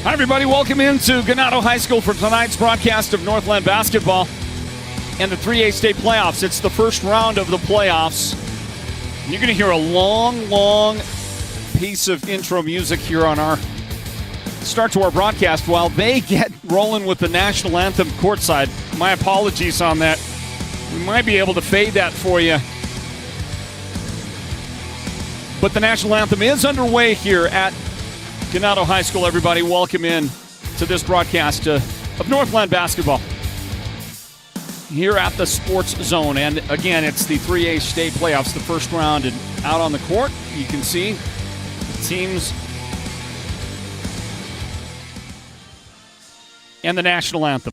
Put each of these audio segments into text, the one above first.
Hi, everybody. Welcome into Ganado High School for tonight's broadcast of Northland basketball and the 3A state playoffs. It's the first round of the playoffs. You're going to hear a long piece of intro music here on our start to our broadcast while they get rolling with the national anthem courtside. My apologies on that. We might be able to fade that for you. But the national anthem is underway here at Ganado High School, everybody. Welcome in to this broadcast of Northland basketball here at the Sports Zone. And again, it's the 3A state playoffs, the first round. And out on the court, you can see the teams and the national anthem.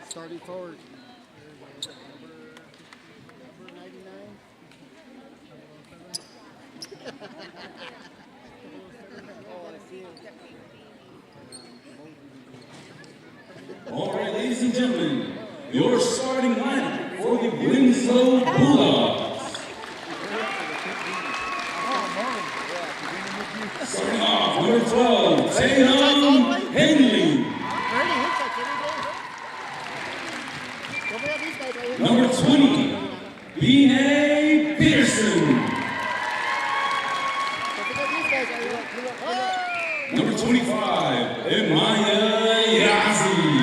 Starting forward. Number 99. Oh, I see it. All right, ladies and gentlemen, your starting lineup for the Winslow Bulldogs. Starting off, number 12, Tatum Henley. Number 20, B.A. Peterson. Number 25, Emaya Yazzie.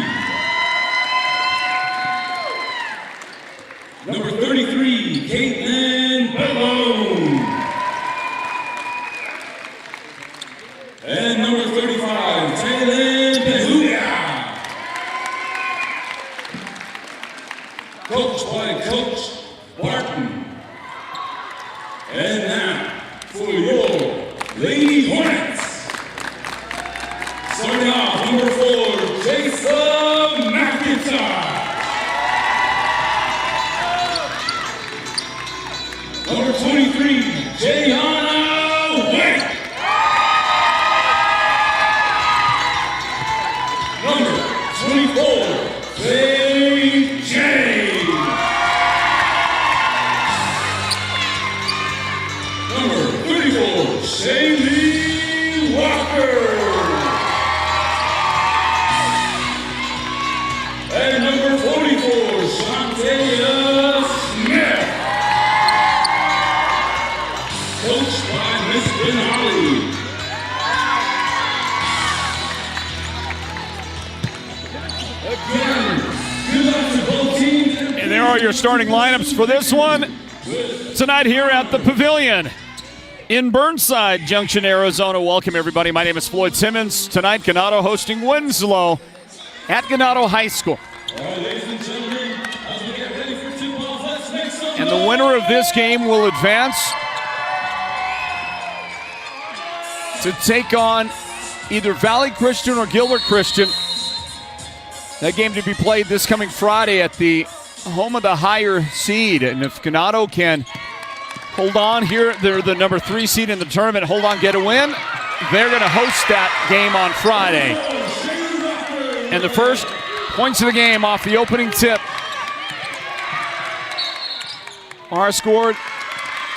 Number 33, Caitlin Bellone. And number 35, Taylor Behuya. Coached by Coach Barton. And now, for your Lady Hornets. Starting off, number 4, Jason McIntyre. Number 23, Jayana White. Number 24, Faye J. Number 34, Shaylee Walker. And number 44, Shantae Smith. Coached by Miss Benali. Again, good luck to both teams. And there are your starting lineups for this one tonight here at the Pavilion in Burnside Junction, Arizona. Welcome, everybody. My name is Floyd Simmons. Tonight, Ganado hosting Winslow at Ganado High School. All right, ladies and gentlemen, as we get ready for tip-off, let's make some And the winner of this game will advance to take on either Valley Christian or Gilbert Christian. That game to be played this coming Friday at the home of the higher seed. And if Ganado can hold on here, they're the number 3 seed in the tournament, hold on, get a win, they're going to host that game on Friday. And the first points of the game off the opening tip are scored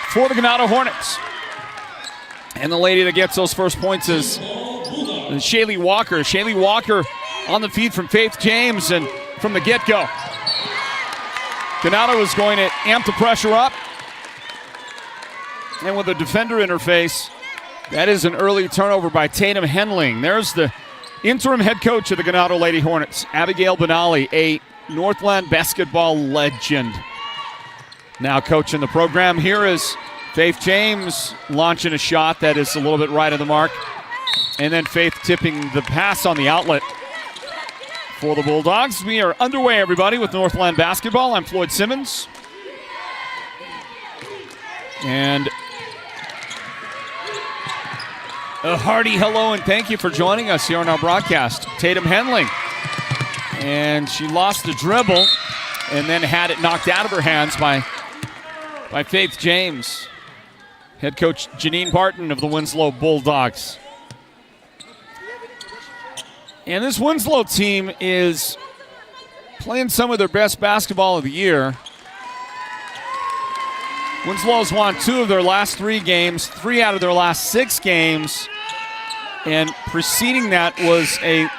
for the Ganado Hornets. And the lady that gets those first points is Shaylee Walker. Shaylee Walker on the feed from Faith James, and from the get-go, Ganado is going to amp the pressure up. And with a defender in her face, that is an early turnover by Tatum Henling. There's the Interim head coach of the Ganado Lady Hornets, Abigail Benali, a Northland basketball legend. Now coaching the program. Here is Faith James launching a shot that is a little bit right of the mark. And then Faith tipping the pass on the outlet for the Bulldogs. We are underway, everybody, with Northland basketball. I'm Floyd Simmons. And a hearty hello and thank you for joining us here on our broadcast. Tatum Henling. And she lost the dribble and then had it knocked out of her hands by Faith James. Head coach Janine Barton of the Winslow Bulldogs. And this Winslow team is playing some of their best basketball of the year. Winslow's won 2 of their last 3 games, 3 out of their last 6 games. And preceding that was a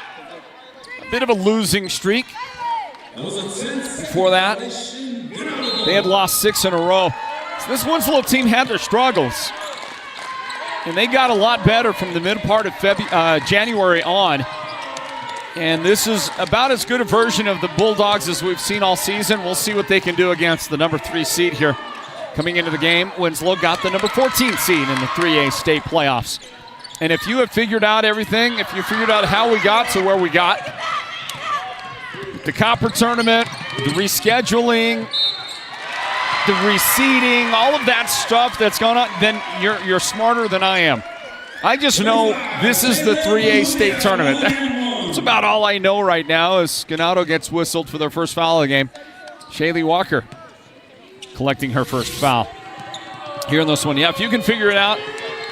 bit of a losing streak. Before that, they had lost 6 in a row. So this Winslow team had their struggles. And they got a lot better from the mid part of January on. And this is about as good a version of the Bulldogs as we've seen all season. We'll see what they can do against the number 3 seed here. Coming into the game, Winslow got the number 14 seed in the 3A state playoffs. And if you have figured out everything, if you figured out how we got to where we got, the copper tournament, the rescheduling, the reseeding, all of that stuff that's going on, then you're smarter than I am. I just know this is the 3A state tournament. That's about all I know right now as Ganado gets whistled for their first foul of the game. Shaylee Walker collecting her first foul here in this one. Yeah, if you can figure it out,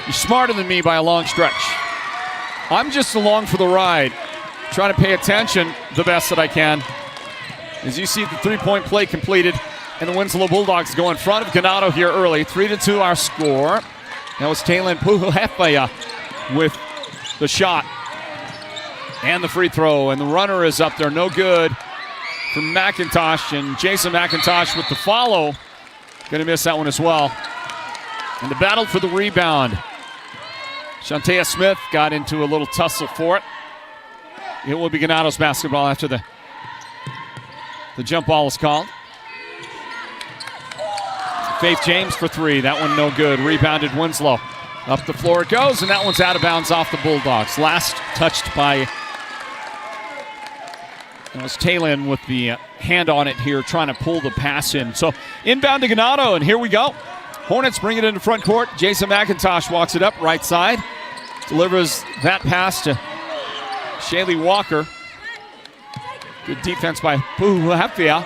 you're smarter than me by a long stretch. I'm just along for the ride, trying to pay attention the best that I can. As you see the 3-point play completed, and the Winslow Bulldogs go in front of Ganado here early. 3-2 our score. That was Taylin Puhufeya with the shot and the free throw, and the runner is up there, no good from McIntosh, and Jason McIntosh with the follow. Going to miss that one as well. And the battle for the rebound. Shantea Smith got into a little tussle for it. It will be Ganado's basketball after the jump ball is called. Faith James for 3. That one no good. Rebounded Winslow. Up the floor it goes, and that one's out of bounds off the Bulldogs. Last touched by, it was Taylin with the hand on it here, trying to pull the pass in. So inbound to Ganado, and here we go. Hornets bring it into front court. Jason McIntosh walks it up right side. Delivers that pass to Shaylee Walker. Good defense by Puhufeya.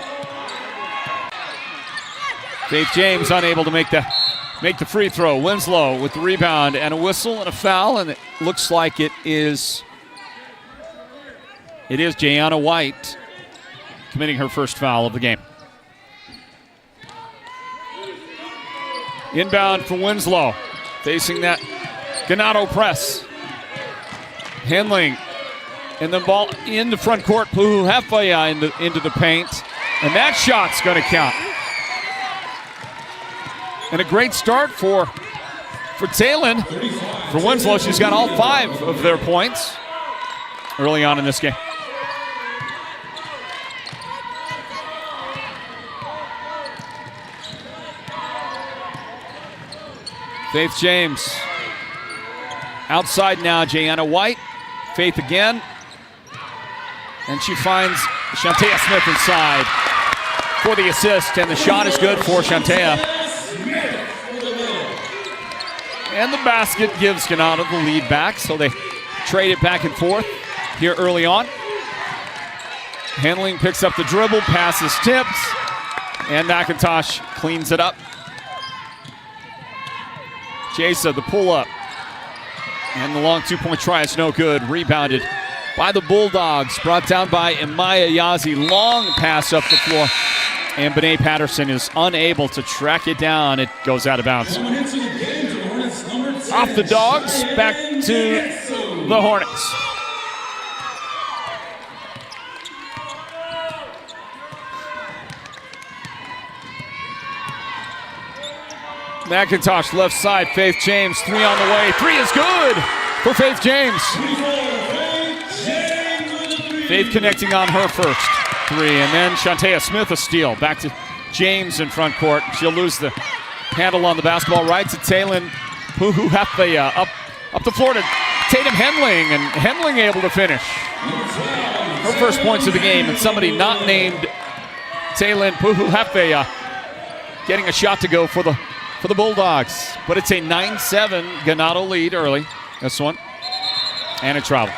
Faith James unable to make the free throw. Winslow with the rebound and a whistle and a foul, and it looks like it is Jayana White committing her first foul of the game. Inbound for Winslow, facing that Ganado press. Henling, and the ball into front court. Puhufeya into the paint, and that shot's going to count. And a great start for Taylin. For Winslow, she's got all 5 of their points early on in this game. Faith James. Outside now, Jayana White. Faith again. And she finds Shantea Smith inside for the assist, and the shot is good for Shantea. And the basket gives Ganado the lead back, so they trade it back and forth here early on. Henling picks up the dribble, passes tips, and McIntosh cleans it up. Jasa, the pull-up. And the long 2-point try is no good. Rebounded by the Bulldogs. Brought down by Amaya Yazi. Long pass up the floor. And Bené Patterson is unable to track it down. It goes out of bounds. Off the Dogs, back to the Hornets. McIntosh left side, Faith James, 3 on the way. 3 is good for Faith James. Faith connecting on her first 3, and then Shantea Smith a steal. Back to James in front court. She'll lose the handle on the basketball. Right to Taylin Puhuhefea. Up the floor to Tatum Henling, and Henling able to finish. Her first points of the game, and somebody not named Taylin Puhuhefea getting a shot to go for the Bulldogs. But it's a 9-7 Ganado lead early, this one. And a travel.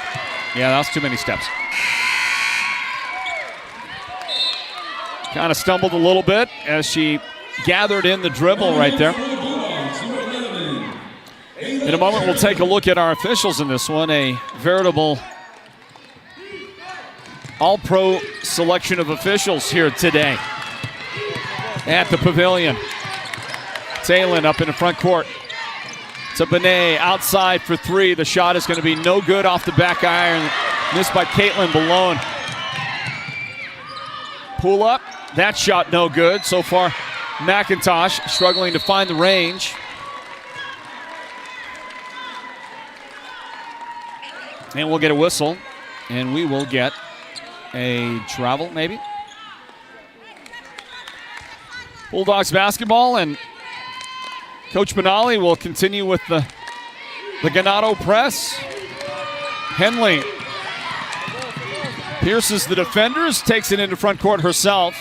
Yeah, that was too many steps. Kind of stumbled a little bit as she gathered in the dribble right there. In a moment, we'll take a look at our officials in this one. A veritable all-pro selection of officials here today at the Pavilion. Taylin up in the front court to Benet, outside for 3. The shot is going to be no good off the back iron. Missed by Caitlin Balone. Pull up, that shot no good. So far, McIntosh struggling to find the range. And we'll get a whistle, and we will get a travel, maybe. Bulldogs basketball, and Coach Benali will continue with the Ganado press. Henley pierces the defenders, takes it into front court herself.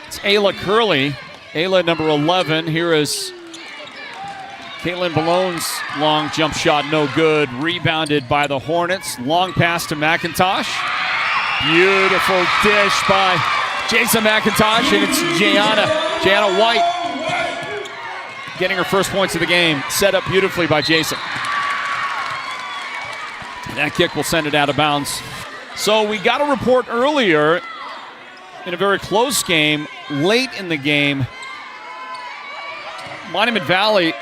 It's Ayla Curley. Ayla, number 11. Here is Caitlin Balone's long jump shot, no good. Rebounded by the Hornets. Long pass to McIntosh. Beautiful dish by Jason McIntosh, and it's Jayana White getting her first points of the game. Set up beautifully by Jason. That kick will send it out of bounds. So we got a report earlier in a very close game, late in the game. Monument Valley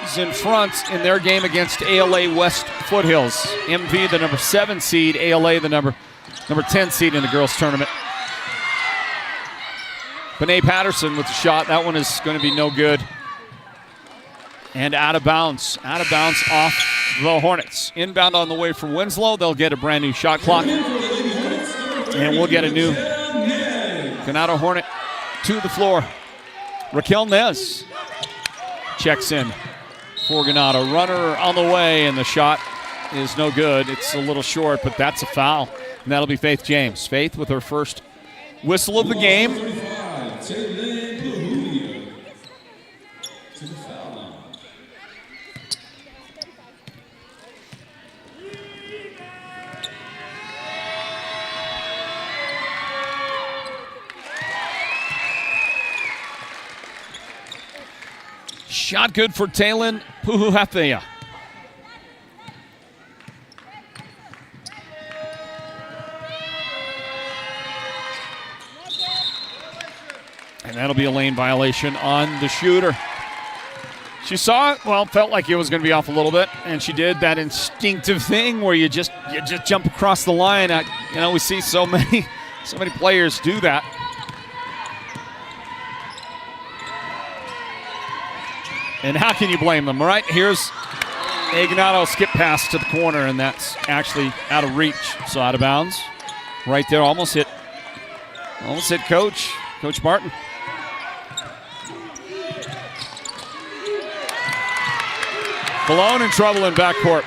is in front in their game against ALA West Foothills. MV, the number 7 seed, ALA, the number 10 seed in the girls tournament. Benet Patterson with the shot. That one is going to be no good. And out of bounds. Out of bounds off the Hornets. Inbound on the way from Winslow. They'll get a brand new shot clock. And we'll get a new Ganado Hornet to the floor. Raquel Nez checks in for Ganado. Runner on the way, and the shot is no good. It's a little short, but that's a foul. And that'll be Faith James. Faith with her first whistle of the game. Shot good for Taylin Puhuhefea. And that'll be a lane violation on the shooter. She saw it, well, felt like it was going to be off a little bit, and she did that instinctive thing where you just jump across the line. We see so many players do that. And how can you blame them, right? Here's a Ganado skip pass to the corner, and that's actually out of reach. So out of bounds. Right there, almost hit Coach Martin. Balone in trouble in backcourt.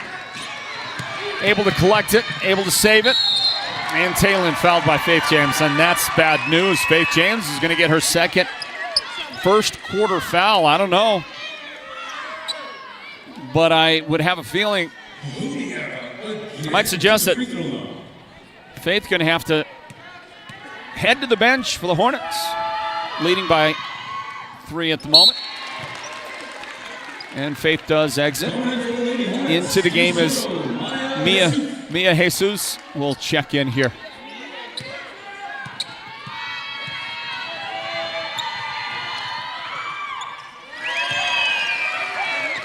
Able to collect it, able to save it. And Taylin fouled by Faith James, and that's bad news. Faith James is going to get her first quarter foul. I don't know. But I would have a feeling, I might suggest that Faith going to have to head to the bench for the Hornets, leading by 3 at the moment. And Faith does exit. Into the game as Mia Jesus will check in here.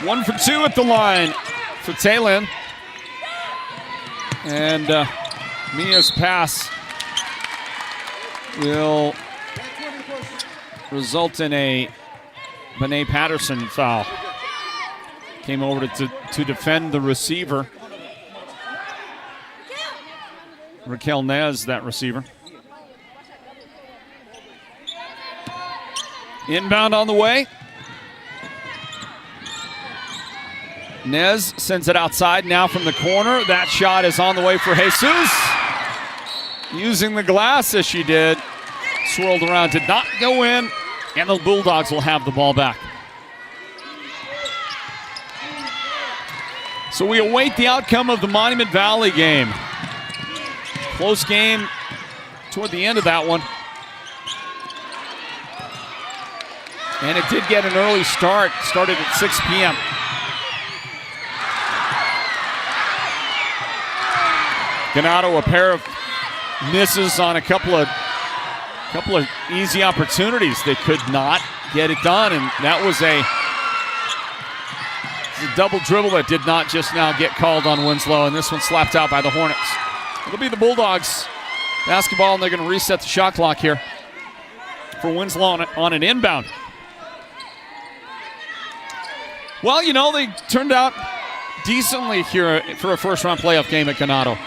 One for 2 at the line for Taylin. And Mia's pass will result in a Benet Patterson foul. Came over to defend the receiver. Raquel Nez, that receiver. Inbound on the way. Nez sends it outside now from the corner. That shot is on the way for Jesus. Using the glass as she did. Swirled around, did not go in. And the Bulldogs will have the ball back. So we await the outcome of the Monument Valley game. Close game toward the end of that one. And it did get an early start. Started at 6 p.m. Ganado, a pair of misses on a couple of easy opportunities. They could not get it done, and that was a double dribble that did not just now get called on Winslow, and this one slapped out by the Hornets. It'll be the Bulldogs basketball, and they're going to reset the shot clock here for Winslow on an inbound. Well, you know, they turned out decently here for a first-round playoff game at Ganado.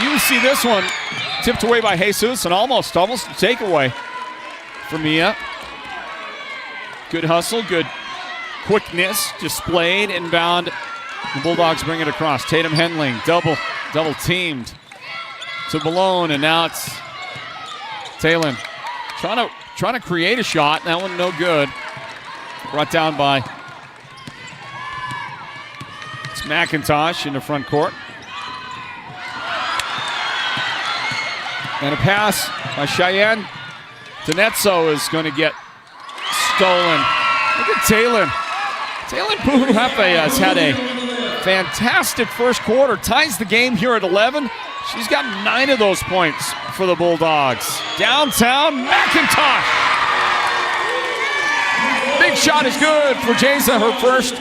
You see this one tipped away by Jesus and almost a takeaway for Mia. Good hustle, good quickness displayed. Inbound, the Bulldogs bring it across. Tatum Henling, double teamed to Malone, and now it's Talon trying to create a shot. That one no good. Brought down by it's McIntosh in the front court. And a pass by Cheyenne. Danetso is going to get stolen. Look at Talon. Talon Puhuhefe has had a fantastic first quarter. Ties the game here at 11. She's got 9 of those points for the Bulldogs. Downtown, McIntosh. Big shot is good for Jason, her first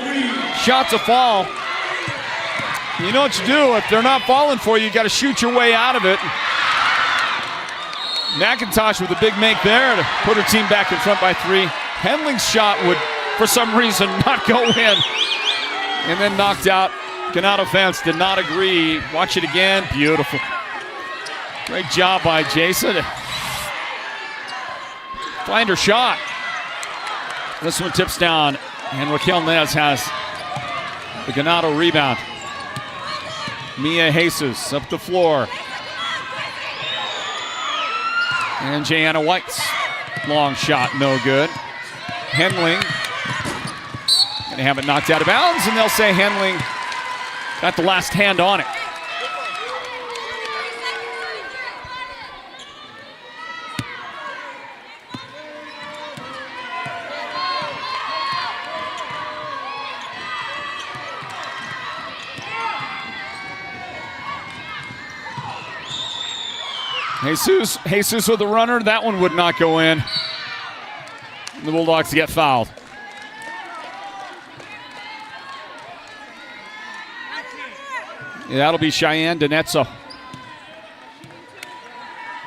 shot to fall. You know what you do. If they're not falling for you, you got to shoot your way out of it. McIntosh with a big make there to put her team back in front by 3. Henling's shot would, for some reason, not go in. And then knocked out. Ganado fans did not agree. Watch it again. Beautiful. Great job by Jason to find her shot. This one tips down, and Raquel Nez has the Ganado rebound. Mia Jesus up the floor. And Jana White's long shot, no good. Henling gonna have it knocked out of bounds, and they'll say Henling got the last hand on it. Jesus with the runner. That one would not go in. The Bulldogs get fouled. Yeah, that'll be Cheyenne Danetso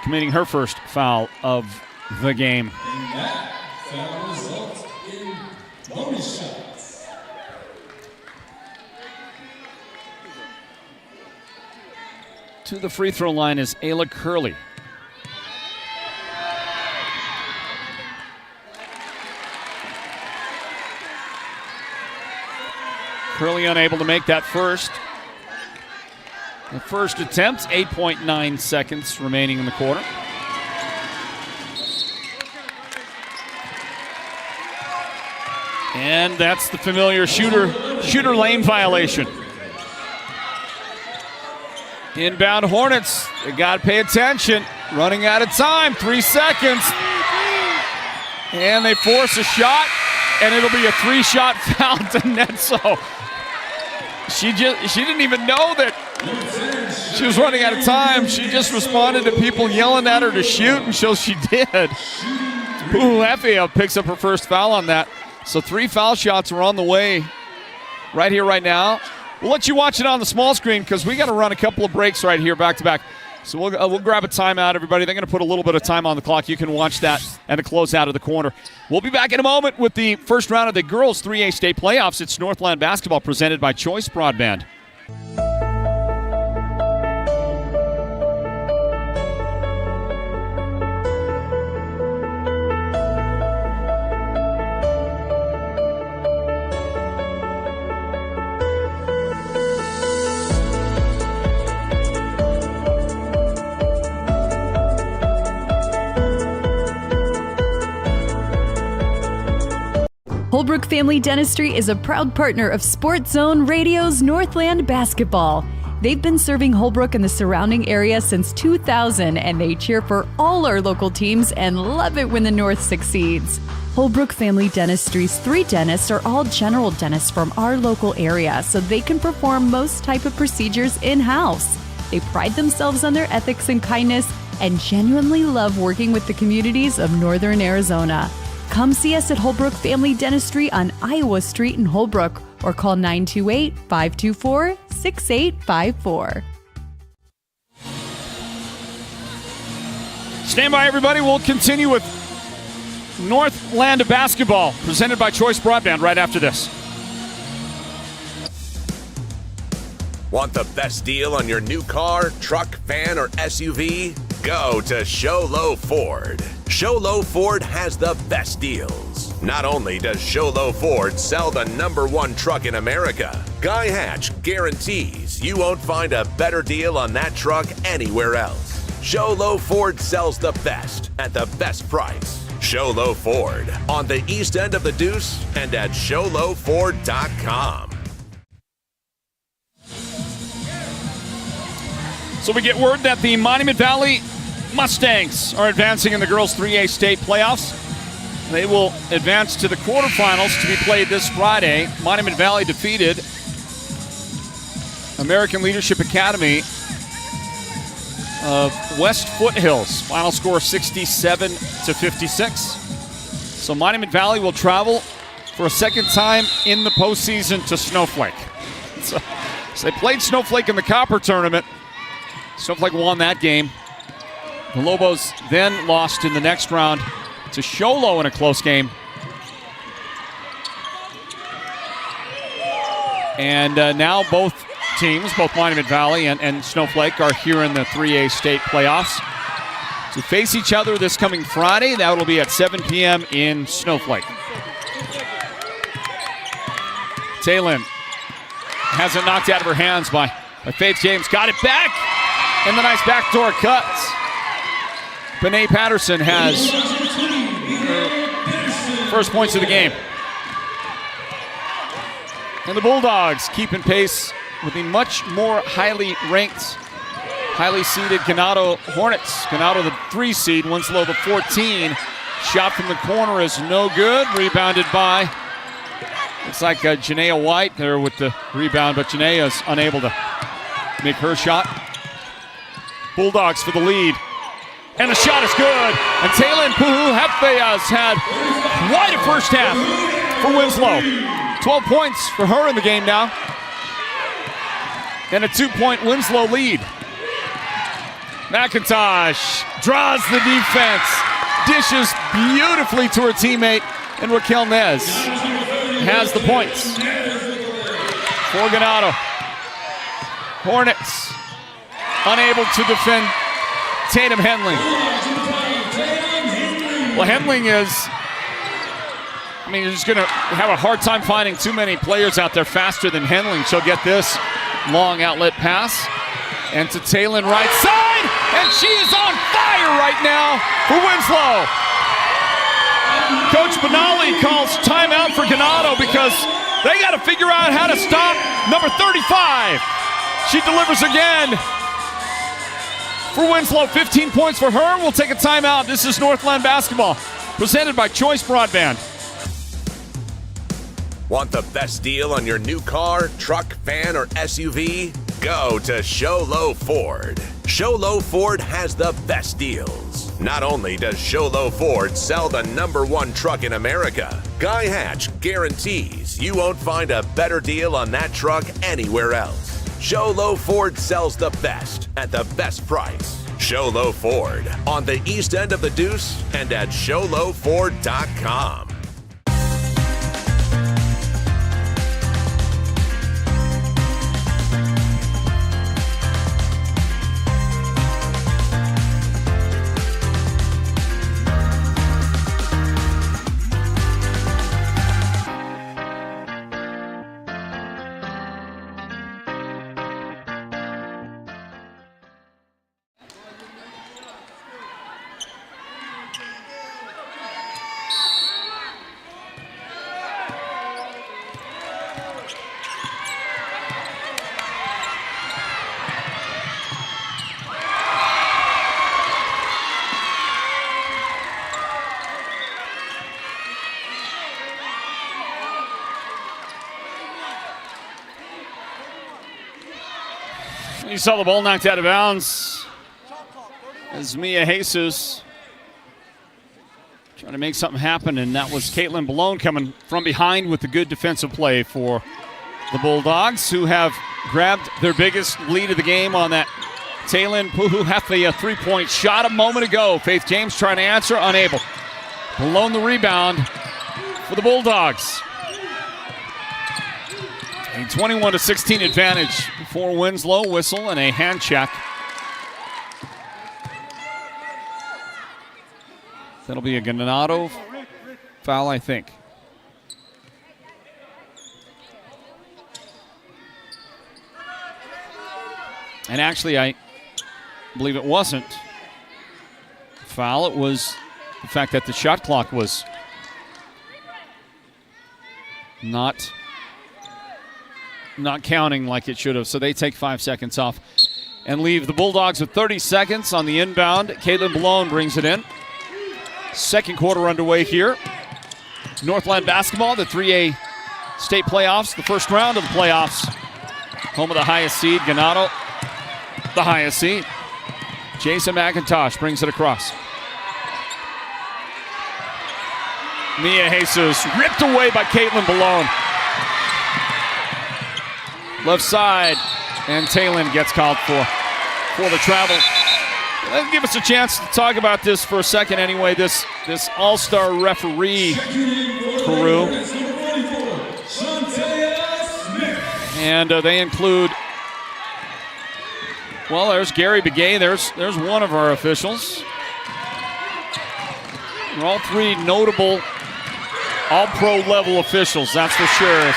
committing her first foul of the game. And that foul results in bonus shots. To the free throw line is Ayla Curley. Curley unable to make that first. The first attempt, 8.9 seconds remaining in the quarter. And that's the familiar shooter lane violation. Inbound Hornets, they got to pay attention. Running out of time, 3 seconds. And they force a shot, and it'll be a 3-shot foul to Netso. She didn't even know that she was running out of time. She just responded to people yelling at her to shoot, and so she did. Puhuhefe picks up her first foul on that. So 3 foul shots are on the way right here, right now. We'll let you watch it on the small screen because we got to run a couple of breaks right here back to back. So we'll grab a timeout, everybody. They're going to put a little bit of time on the clock. You can watch that and the closeout of the corner. We'll be back in a moment with the first round of the girls' 3A state playoffs. It's Northland basketball presented by Choice Broadband. Holbrook Family Dentistry is a proud partner of Sports Zone Radio's Northland Basketball. They've been serving Holbrook and the surrounding area since 2000, and they cheer for all our local teams and love it when the North succeeds. Holbrook Family Dentistry's 3 dentists are all general dentists from our local area, so they can perform most type of procedures in-house. They pride themselves on their ethics and kindness and genuinely love working with the communities of Northern Arizona. Come see us at Holbrook Family Dentistry on Iowa Street in Holbrook or call 928-524-6854. Stand by, everybody. We'll continue with Northland basketball presented by Choice Broadband right after this. Want the best deal on your new car, truck, van, or SUV? Go to Show Low Ford. Show Low Ford has the best deals. Not only does Show Low Ford sell the #1 truck in America, Guy Hatch guarantees you won't find a better deal on that truck anywhere else. Show Low Ford sells the best at the best price. Show Low Ford on the east end of the Deuce and at showlowford.com. So we get word that the Monument Valley Mustangs are advancing in the girls' 3A state playoffs. They will advance to the quarterfinals to be played this Friday. Monument Valley defeated American Leadership Academy of West Foothills. Final score 67-56. So Monument Valley will travel for a second time in the postseason to Snowflake. So they played Snowflake in the Copper Tournament. Snowflake won that game. The Lobos then lost in the next round to Show Low in a close game. And now both teams, both Monument Valley and Snowflake, are here in the 3A state playoffs to face each other this coming Friday. That will be at 7 p.m. in Snowflake. Taylin has it knocked out of her hands by Faith James. Got it back. And the nice backdoor cuts. Bené Patterson has her first points of the game. And the Bulldogs keeping pace with the much more highly ranked, highly seeded Ganado Hornets. Ganado the 3 seed, Winslow the 14. Shot from the corner is no good. Rebounded by, looks like Janaea White there with the rebound, but Janaea is unable to make her shot. Bulldogs for the lead. And the shot is good. And Taylin Puhu-Hefe has had quite a first half for Winslow. 12 points for her in the game now. And a 2-point Winslow lead. McIntosh draws the defense. Dishes beautifully to her teammate. And Raquel Nez has the points for Ganado. Hornets unable to defend Tatum Henling. Well, Henling is, you're just going to have a hard time finding too many players out there faster than Henling. She'll get this long outlet pass. And to Taylin right side. And she is on fire right now for Winslow. Coach Benali calls timeout for Ganado because they got to figure out how to stop number 35. She delivers again for Winslow. 15 points for her. We'll take a timeout. This is Northland basketball presented by Choice Broadband. Want the best deal on your new car, truck, van, or SUV? Go to Show Low Ford. Show Low Ford has the best deals. Not only does Show Low Ford sell the #1 truck in America, Guy Hatch guarantees you won't find a better deal on that truck anywhere else. Show Low Ford sells the best at the best price. Show Low Ford on the east end of the Deuce and at showlowford.com. You saw the ball knocked out of bounds as Mia Jesus trying to make something happen, and that was Caitlin Balone coming from behind with the good defensive play for the Bulldogs, who have grabbed their biggest lead of the game on that Taylin Puhuhefea three-point shot a moment ago. Faith James trying to answer, unable. Balone the rebound for the Bulldogs. A 21-16 advantage for Winslow. Whistle and a hand check. That'll be a Ganado foul, I think. And actually, I believe it wasn't foul. It was the fact that the shot clock was not counting like it should have. So they take 5 seconds off and leave the Bulldogs with 30 seconds on the inbound. Caitlin Balone brings it in. Second quarter underway here. Northland basketball, the 3A state playoffs, the first round of the playoffs. Home of the highest seed, Ganado, the highest seed. Jason McIntosh brings it across. Mia Jesus ripped away by Caitlin Balone. Left side, and Taylin gets called for the travel. Let's give us a chance to talk about this for a second anyway, this all-star referee crew. And they include, well, there's Gary Begay, there's one of our officials. They're all three notable all-pro level officials, that's for sure.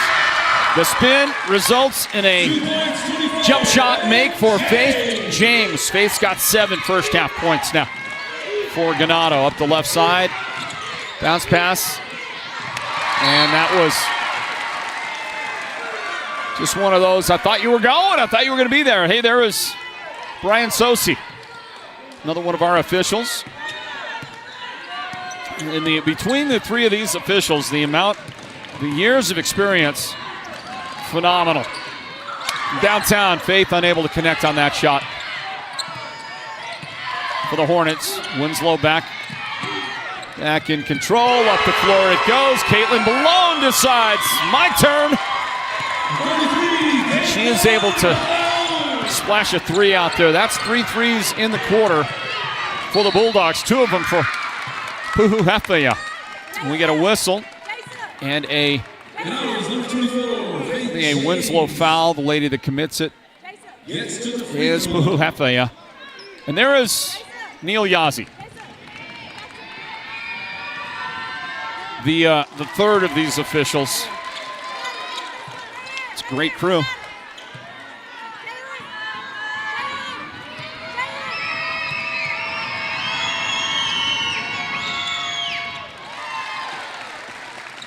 The spin results in a jump shot make for Faith James. Faith's got 7 first half points now for Ganado. Up the left side. Bounce pass. And that was just one of those. I thought you were going. I thought you were going to be there. Hey, there is Brian Sosi, another one of our officials. Between the three of these officials, the years of experience, phenomenal. Downtown, Faith unable to connect on that shot. For the Hornets, Winslow back in control. Up the floor it goes. Caitlin Balone decides, my turn. She is able to splash a 3 out there. That's 3 threes in the quarter for the Bulldogs. 2 of them for Puhuhefea. We get a whistle and a Winslow foul. The lady that commits it is Puhuhefea. And there is Neil Yazzie, the third of these officials. It's a great crew.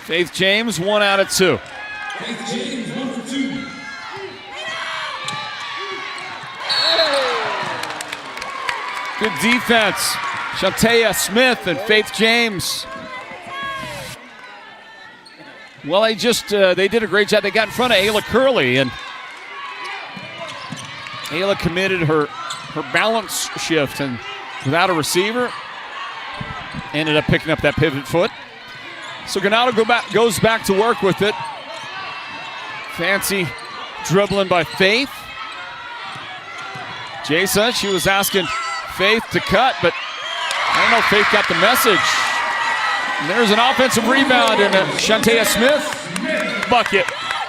Faith James, 1 out of 2. Faith James, 1 for 2. Good defense. Shantea Smith and Faith James. Well, they did a great job. They got in front of Ayla Curley, and Ayla committed her balance shift, and without a receiver, ended up picking up that pivot foot. So Ganado goes back to work with it. Fancy dribbling by Faith. Jasa, she was asking Faith to cut, but I don't know if Faith got the message. And there's an offensive rebound and a Shantea Smith bucket.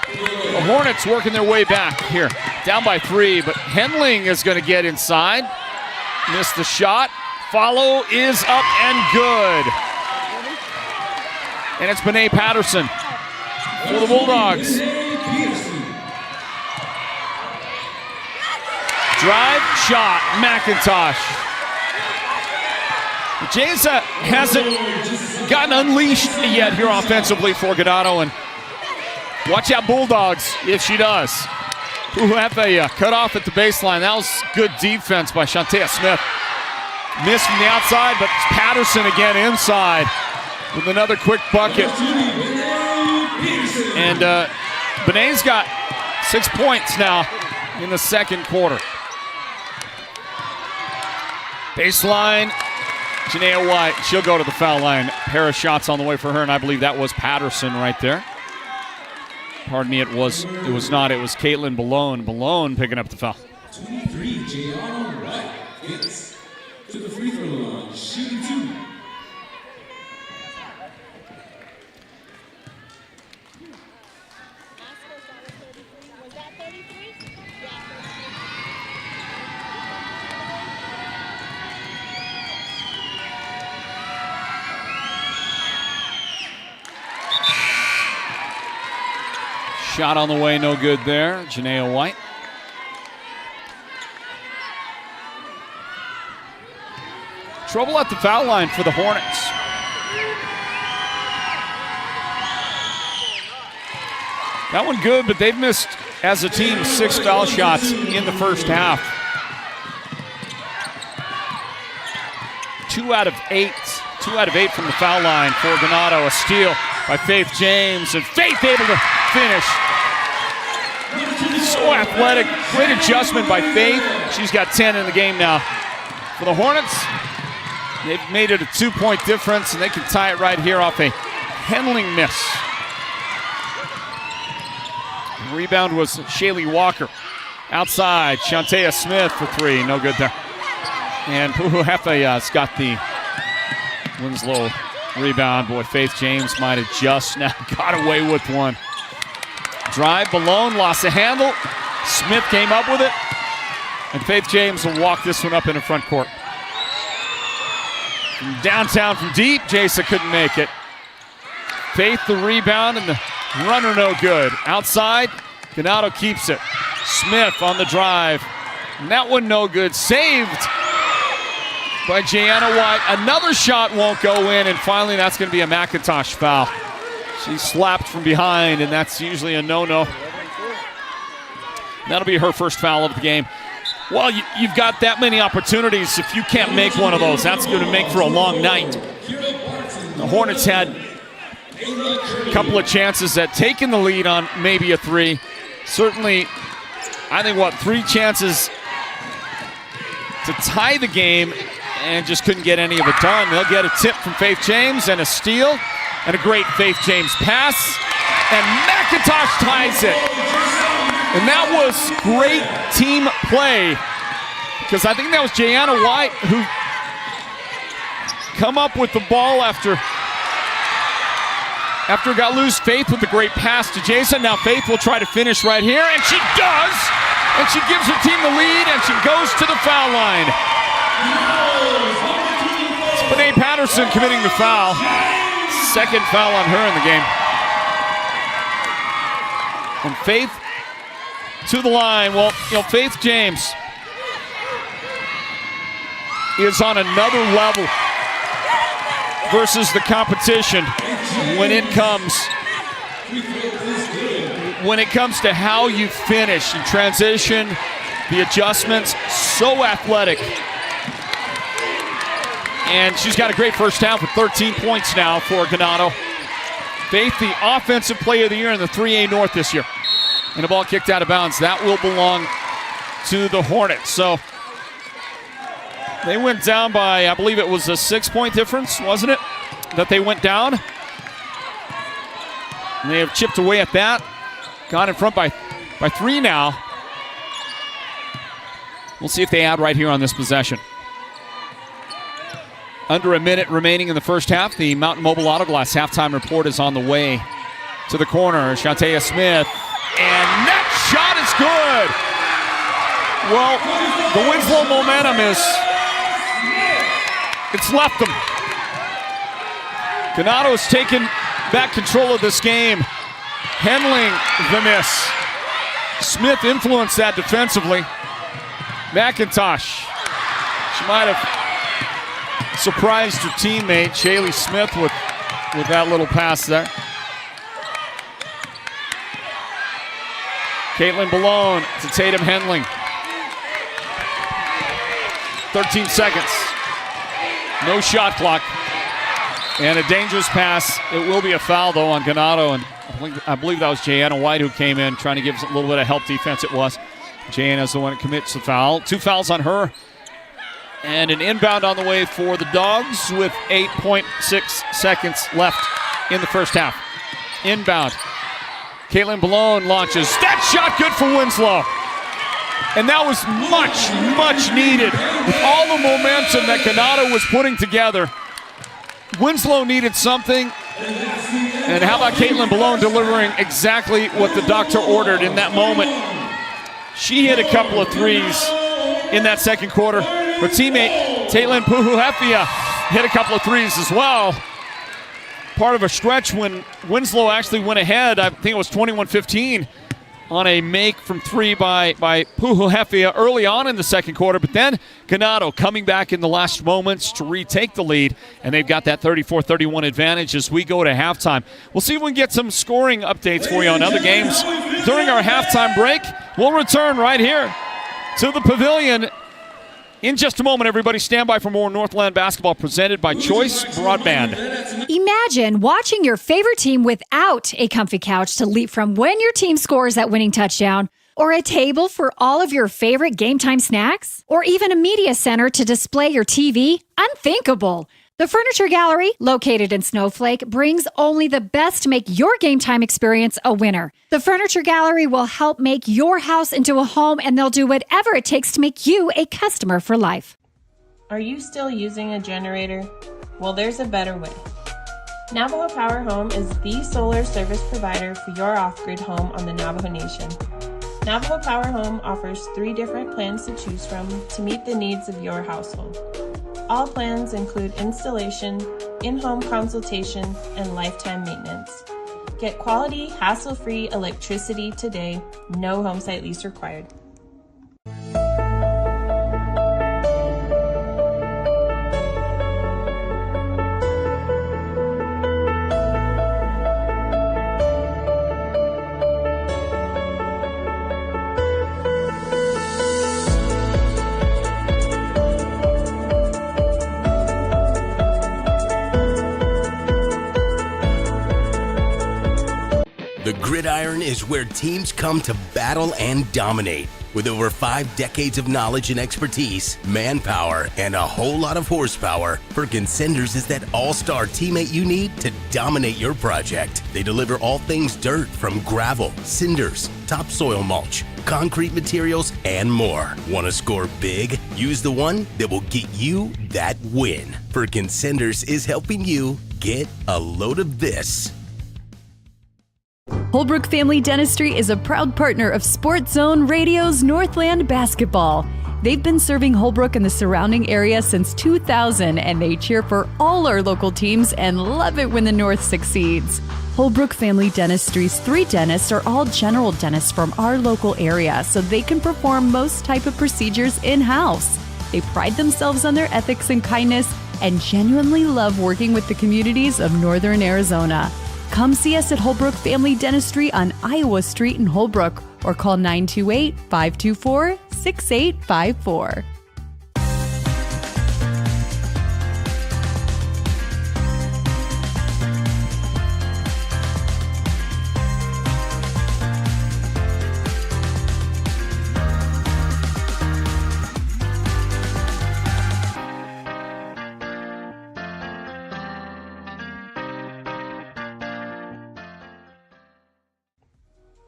The Hornets working their way back here. Down by 3, but Henling is going to get inside. Missed the shot. Follow is up and good. And it's Bené Patterson for the Bulldogs. Drive, shot, McIntosh. Jasa hasn't gotten unleashed yet here offensively for Ganado, and watch out Bulldogs if she does. Who have a cutoff at the baseline. That was good defense by Shantea Smith. Missed from the outside, but Patterson again inside with another quick bucket. And Bené's got 6 points now in the second quarter. Baseline, Janaea White, she'll go to the foul line. Pair of shots on the way for her, and I believe that was Patterson right there. Pardon me, it was not. It was Caitlin Balone. Balone picking up the foul. 23, Jayana Wright gets to the free throw line, shooting 2. Was that 33? Shot on the way, no good there. Janaea White. Trouble at the foul line for the Hornets. That one good, but they've missed, as a team, 6 foul shots in the first half. 2 out of 8. 2 out of 8 from the foul line for Ganado. A steal by Faith James, and Faith able to finish. So athletic. Great adjustment by Faith. She's got 10 in the game now. For the Hornets, they've made it a 2-point difference, and they can tie it right here off a Henling miss. The rebound was Shaylee Walker. Outside, Shantea Smith for 3. No good there. And Puhuhefe's got the Winslow rebound. Boy, Faith James might have just now got away with one. Drive, Balone lost the handle. Smith came up with it. And Faith James will walk this one up in the front court. From downtown, from deep, Jasa couldn't make it. Faith the rebound, and the runner no good. Outside, Ganado keeps it. Smith on the drive. And that one no good. Saved by Jayana White. Another shot won't go in, and finally that's going to be a McIntosh foul. She slapped from behind, and that's usually a no-no. That'll be her first foul of the game. Well, you've got that many opportunities. If you can't make one of those, that's going to make for a long night. The Hornets had a couple of chances at taking the lead on maybe a 3. Certainly, I think, 3 chances to tie the game, and just couldn't get any of it done. They'll get a tip from Faith James and a steal. And a great Faith James pass. And McIntosh ties it. And that was great team play. Because I think that was Jayana White who come up with the ball after it got loose. Faith with a great pass to Jason. Now Faith will try to finish right here. And she does. And she gives her team the lead. And she goes to the foul line. It's Bené Patterson committing the foul. Second foul on her in the game. And Faith to the line. Well, Faith James is on another level versus the competition when it comes to how you finish in transition, the adjustments, so athletic. And she's got a great first half with 13 points now for Ganado. Faith, the offensive player of the year in the 3A North this year. And the ball kicked out of bounds. That will belong to the Hornets. So they went down by, I believe it was a 6-point difference, wasn't it? That they went down. And they have chipped away at that. Got in front by 3 now. We'll see if they add right here on this possession. Under a minute remaining in the first half. The Mountain Mobile Auto Glass halftime report is on the way to the corner. Shantae Smith. And that shot is good. Well, the Winslow momentum it's left them. Ganado has taken back control of this game. Handling the miss. Smith influenced that defensively. McIntosh. She might have surprised her teammate, Shaylee Smith, with that little pass there. Caitlin Ballone to Tatum Henling. 13 seconds. No shot clock. And a dangerous pass. It will be a foul, though, on Ganado. And I believe that was Jayana White who came in trying to give a little bit of help defense. It was. Jayana's the one that commits the foul. 2 fouls on her. And an inbound on the way for the Dogs with 8.6 seconds left in the first half. Inbound. Caitlin Ballone launches. That shot good for Winslow. And that was much, much needed. With all the momentum that Ganado was putting together, Winslow needed something. And how about Caitlin Ballone delivering exactly what the doctor ordered in that moment? She hit a couple of threes in that second quarter. Her teammate, Taylin Puhuhefia, hit a couple of threes as well. Part of a stretch when Winslow actually went ahead. I think it was 21-15 on a make from three by Puhuhefia early on in the second quarter. But then Ganado coming back in the last moments to retake the lead. And they've got that 34-31 advantage as we go to halftime. We'll see if we can get some scoring updates for you on other games during our halftime break. We'll return right here to the Pavilion. In just a moment, everybody stand by for more Northland basketball presented by Choice Broadband. Imagine watching your favorite team without a comfy couch to leap from when your team scores that winning touchdown, or a table for all of your favorite game time snacks, or even a media center to display your TV. Unthinkable. The Furniture Gallery, located in Snowflake, brings only the best to make your game time experience a winner. The Furniture Gallery will help make your house into a home, and they'll do whatever it takes to make you a customer for life. Are you still using a generator? Well, there's a better way. Navajo Power Home is the solar service provider for your off-grid home on the Navajo Nation. Navajo Power Home offers 3 different plans to choose from to meet the needs of your household. All plans include installation, in-home consultation, and lifetime maintenance. Get quality, hassle-free electricity today. No home site lease required. The gridiron is where teams come to battle and dominate. With over 5 decades of knowledge and expertise, manpower, and a whole lot of horsepower, Perkins Cinders is that all-star teammate you need to dominate your project. They deliver all things dirt, from gravel, cinders, topsoil mulch, concrete materials, and more. Want to score big? Use the one that will get you that win. Perkins Cinders is helping you get a load of this. Holbrook Family Dentistry is a proud partner of Sports Zone Radio's Northland Basketball. They've been serving Holbrook and the surrounding area since 2000, and they cheer for all our local teams and love it when the North succeeds. Holbrook Family Dentistry's 3 dentists are all general dentists from our local area, so they can perform most type of procedures in-house. They pride themselves on their ethics and kindness and genuinely love working with the communities of Northern Arizona. Come see us at Holbrook Family Dentistry on Iowa Street in Holbrook, or call 928-524-6854.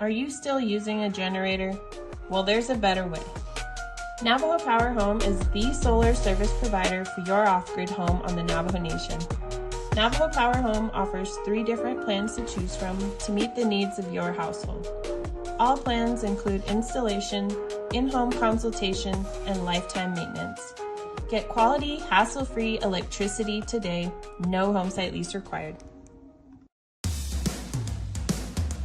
Are you still using a generator? Well, there's a better way. Navajo Power Home is the solar service provider for your off-grid home on the Navajo Nation. Navajo Power Home offers 3 different plans to choose from to meet the needs of your household. All plans include installation, in-home consultation, and lifetime maintenance. Get quality, hassle-free electricity today. No home site lease required.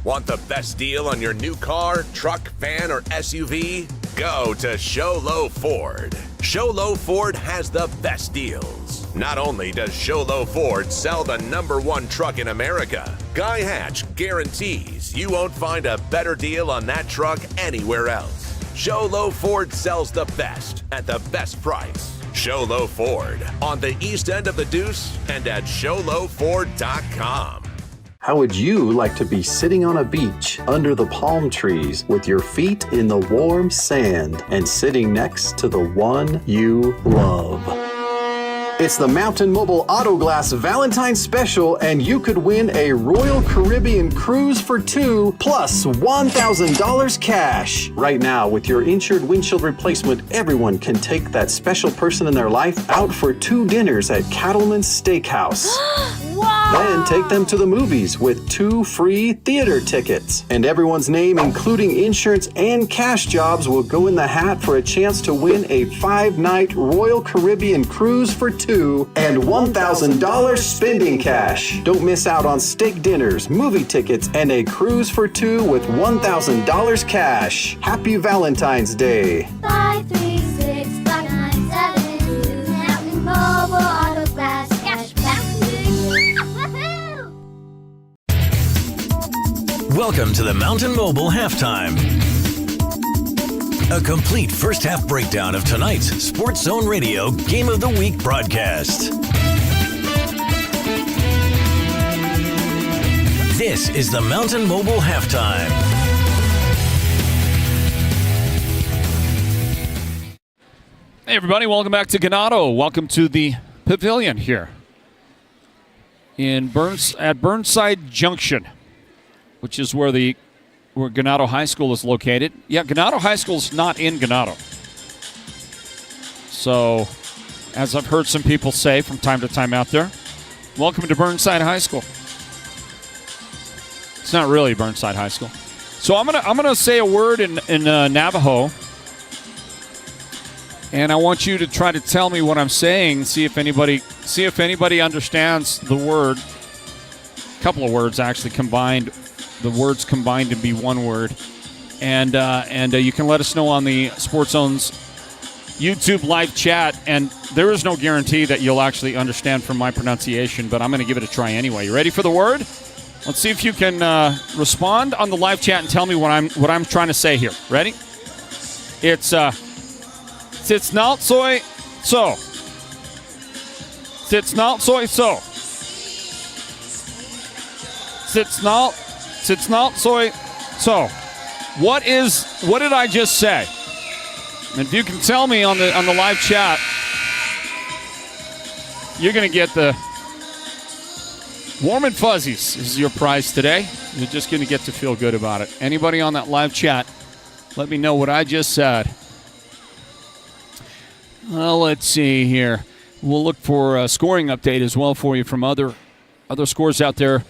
Want the best deal on your new car, truck, van, or SUV? Go to Show Low Ford. Show Low Ford has the best deals. Not only does Show Low Ford sell the #1 truck in America, Guy Hatch guarantees you won't find a better deal on that truck anywhere else. Show Low Ford sells the best at the best price. Show Low Ford on the east end of the Deuce and at showlowford.com. How would you like to be sitting on a beach under the palm trees with your feet in the warm sand and sitting next to the one you love? It's the Mountain Mobile Auto Glass Valentine's Special, and you could win a Royal Caribbean cruise for 2 plus $1,000 cash. Right now, with your insured windshield replacement, everyone can take that special person in their life out for 2 dinners at Cattleman's Steakhouse. Then take them to the movies with 2 free theater tickets. And everyone's name, including insurance and cash jobs, will go in the hat for a chance to win a 5-night Royal Caribbean cruise for 2 and $1,000 spending cash. Don't miss out on steak dinners, movie tickets, and a cruise for 2 with $1,000 cash. Happy Valentine's Day. 536-597. Mountain Mobile Auto Glass Cash Back to you. Woohoo! Welcome to the Mountain Mobile Halftime. A complete first half breakdown of tonight's Sports Zone Radio Game of the Week broadcast. This is the Mountain Mobile Halftime. Hey, everybody. Welcome back to Ganado. Welcome to the Pavilion here at Burnside Junction, which is where Ganado High School is located. Yeah, Ganado High School is not in Ganado. So, as I've heard some people say from time to time out there, welcome to Burnside High School. It's not really Burnside High School. So I'm gonna say a word in Navajo, and I want you to try to tell me what I'm saying. See if anybody understands the word. A couple of words actually combined. The words combined to be one word. And you can let us know on the Sports Zone's YouTube live chat. And there is no guarantee that you'll actually understand from my pronunciation, but I'm going to give it a try anyway. You ready for the word? Let's see if you can respond on the live chat and tell me what I'm trying to say here. Ready? It's Sitsnaltsoy so. Sitsnaltsoy so. Sitsnaltsoy so. What did I just say? And if you can tell me on the live chat, you're going to get the Warm and Fuzzies is your prize today. You're just going to get to feel good about it. Anybody on that live chat, let me know what I just said. Well, let's see here. We'll look for a scoring update as well for you from other scores out there.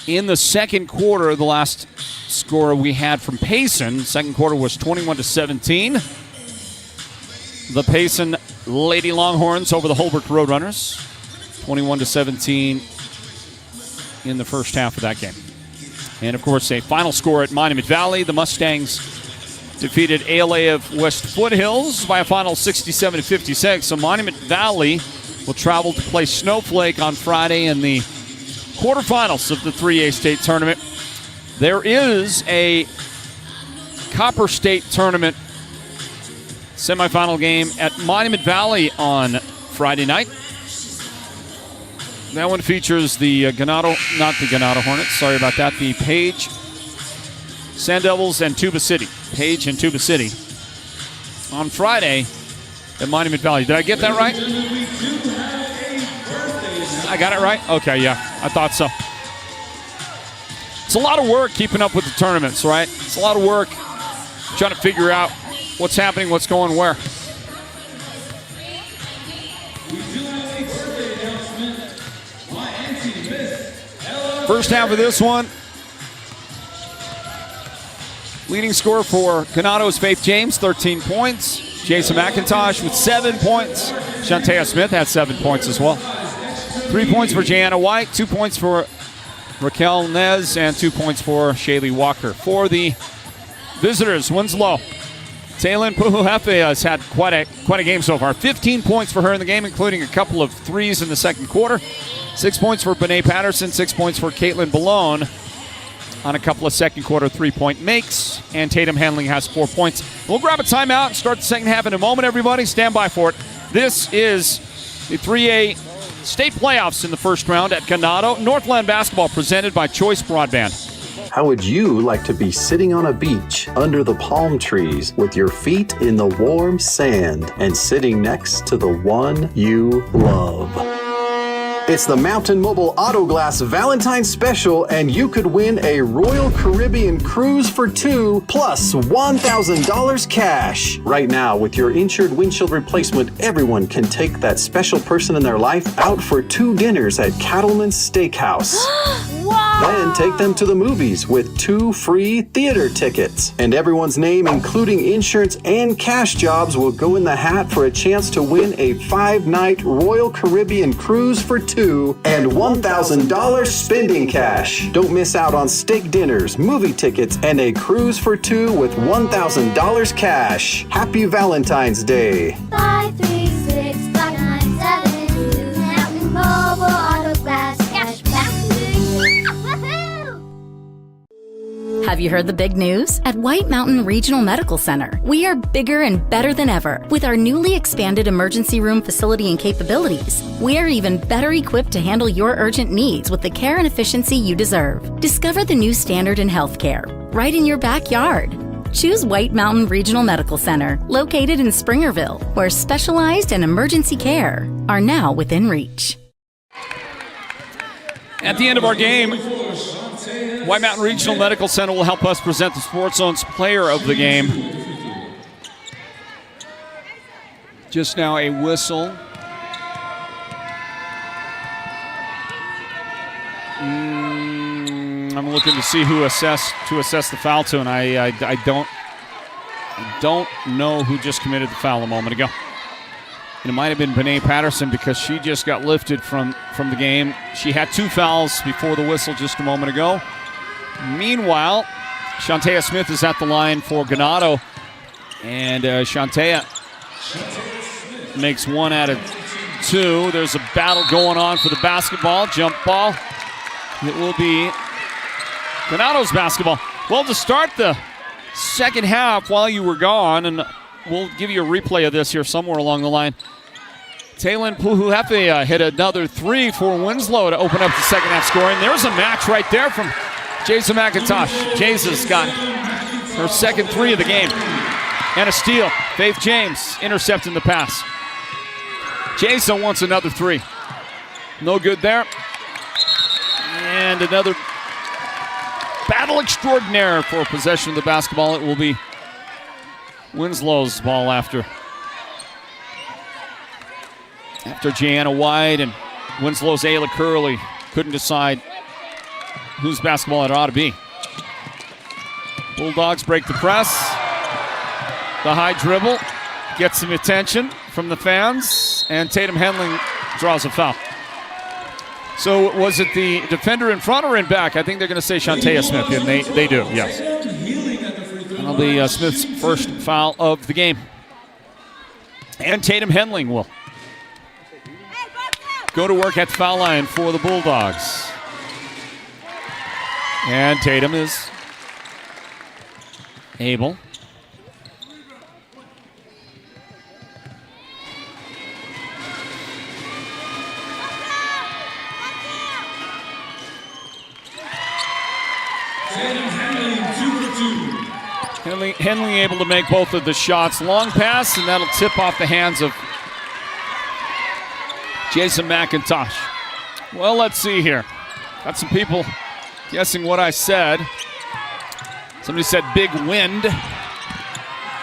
In the second quarter, the last score we had from Payson, second quarter was 21-17. The Payson Lady Longhorns over the Holbrook Roadrunners, 21-17 in the first half of that game. And, of course, a final score at Monument Valley. The Mustangs defeated ALA of West Foothills by a final 67-56. So Monument Valley will travel to play Snowflake on Friday in the quarterfinals of the 3A state tournament. There is a Copper State tournament semifinal game at Monument Valley on Friday night. That one features the Ganado, not the Ganado Hornets, sorry about that, the Page Sand Devils and Tuba City. Page and Tuba City on Friday at Monument Valley. Did I get that right? I got it right? Okay, yeah, I thought so. It's a lot of work keeping up with the tournaments, right? It's a lot of work trying to figure out what's happening, what's going where. First half of this one, leading scorer for Ganado is Faith James, 13 points. Jason McIntosh with 7 points. Shantea Smith had 7 points as well. 3 points for Jana White, 2 points for Raquel Nez, and 2 points for Shaylee Walker. For the visitors, Winslow, Taylin Puhuhefe has had quite a game so far. 15 points for her in the game, including a couple of threes in the second quarter. 6 points for Bené Patterson, 6 points for Caitlin Ballone on a couple of second quarter three-point makes. And Tatum Henling has 4 points. We'll grab a timeout and start the second half in a moment, everybody. Stand by for it. This is the 3A state playoffs in the first round at Ganado. Northland basketball presented by Choice Broadband. How would you like to be sitting on a beach under the palm trees with your feet in the warm sand and sitting next to the one you love? It's the Mountain Mobile Auto Glass Valentine's Special, and you could win a Royal Caribbean cruise for two plus $1,000 cash. Right now, with your insured windshield replacement, everyone can take that special person in their life out for 2 dinners at Cattleman's Steakhouse. Then take them to the movies with 2 free theater tickets. And everyone's name, including insurance and cash jobs, will go in the hat for a chance to win a 5-night Royal Caribbean cruise for 2 and $1,000 spending cash. Don't miss out on steak dinners, movie tickets, and a cruise for 2 with $1,000 cash. Happy Valentine's Day. 536-597 Mountain Mobile Auto Glass Cash Back. Woohoo! Have you heard the big news? At White Mountain Regional Medical Center, we are bigger and better than ever. With our newly expanded emergency room facility and capabilities, we are even better equipped to handle your urgent needs with the care and efficiency you deserve. Discover the new standard in healthcare right in your backyard. Choose White Mountain Regional Medical Center, located in Springerville, where specialized and emergency care are now within reach. At the end of our game, White Mountain Regional Medical Center will help us present the Sports Zone's player of the game. Just now a whistle. I'm looking to see who assess the foul to, and I don't know who just committed the foul a moment ago. And it might have been Bené Patterson because she just got lifted from the game. She had 2 fouls before the whistle just a moment ago. Meanwhile, Shantea Smith is at the line for Ganado, and Shantea makes 1 out of 2. There's a battle going on for the basketball, jump ball. It will be Ganado's basketball. Well, to start the second half while you were gone, and we'll give you a replay of this here somewhere along the line, Taylin Puhuhefe hit another 3 for Winslow to open up the second half scoring. There's a match right there from Jason McIntosh. Jason got her second 3 of the game. And a steal. Faith James intercepting the pass. Jason wants another 3. No good there. And another battle extraordinaire for possession of the basketball. It will be Winslow's ball after Jana White and Winslow's Ayla Curley couldn't decide whose basketball it ought to be. Bulldogs break the press. The high dribble gets some attention from the fans, and Tatum Henling draws a foul. So was it the defender in front or in back? I think they're going to say Shantea Smith, and they do, yes. That'll be Smith's first foul of the game. And Tatum Henling will go to work at the foul line for the Bulldogs. And Tatum is able. Henley able to make both of the shots. Long pass, and that'll tip off the hands of Jason McIntosh. Well, let's see here. Got some people guessing what I said. Somebody said big wind.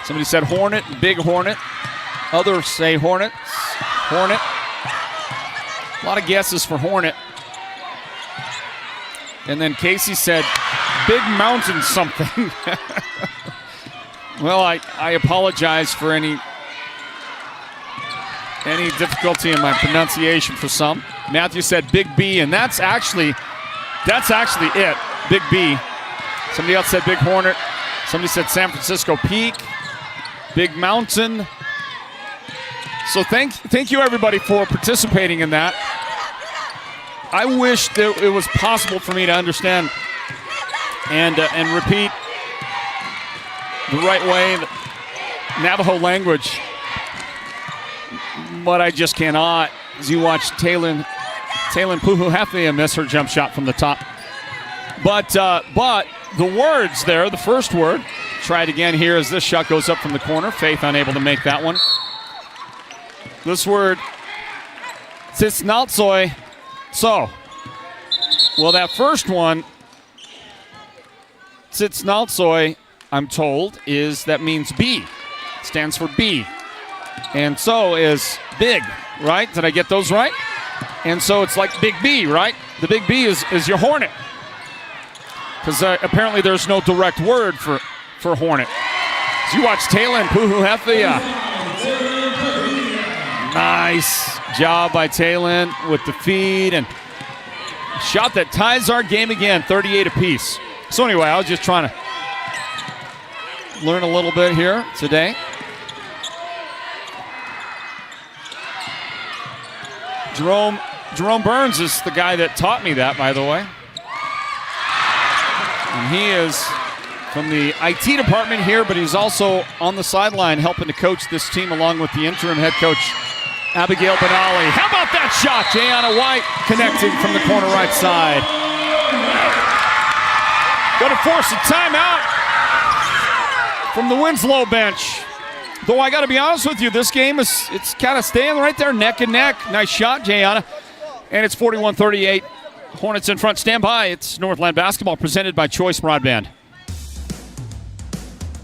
Somebody said Hornet, big Hornet. Others say Hornets, Hornet. A lot of guesses for Hornet. And then Casey said, Big Mountain something. Well, I apologize for any difficulty in my pronunciation for some. Matthew said Big B, and that's actually it, Big B. Somebody else said Big Hornet. Somebody said San Francisco Peak, Big Mountain. So thank you everybody for participating in that. I wish that it was possible for me to understand and repeat the right way, the Navajo language, but I just cannot. As you watch Taylin Puhuhefia miss her jump shot from the top. But the words there, the first word, try it again here as this shot goes up from the corner. Faith unable to make that one. This word, Tsitsnaltsoy. So, well, that first one, Tsitsnaltsoy, I'm told, that means B. Stands for B. And so is big, right? Did I get those right? And so it's like Big B, right? The Big B is your Hornet. Because apparently there's no direct word for Hornet. So you watch Taylin Puhuhefia. Nice job by Taylin with the feed and shot that ties our game again, 38 apiece. So anyway, I was just trying to learn a little bit here today. Jerome Burns is the guy that taught me that, by the way. And he is from the IT department here, but he's also on the sideline helping to coach this team along with the interim head coach, Abigail Benali. How about that shot? Jayana White connecting from the corner right side. Going to force a timeout from the Winslow bench. Though I got to be honest with you, this game it's kind of staying right there, neck and neck. Nice shot, Jayana. And it's 41-38. Hornets in front. Stand by. It's Northland basketball presented by Choice Broadband.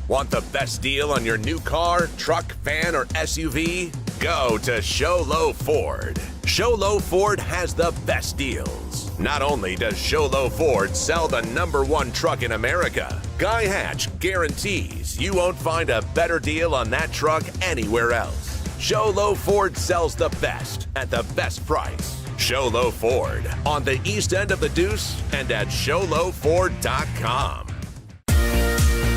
Want the best deal on your new car, truck, van, or SUV? Go to Show Low Ford. Show Low Ford has the best deals. Not only does Show Low Ford sell the #1 truck in America, Guy Hatch guarantees you won't find a better deal on that truck anywhere else. Show Low Ford sells the best at the best price. Show Low Ford on the east end of the Deuce and at showlowford.com.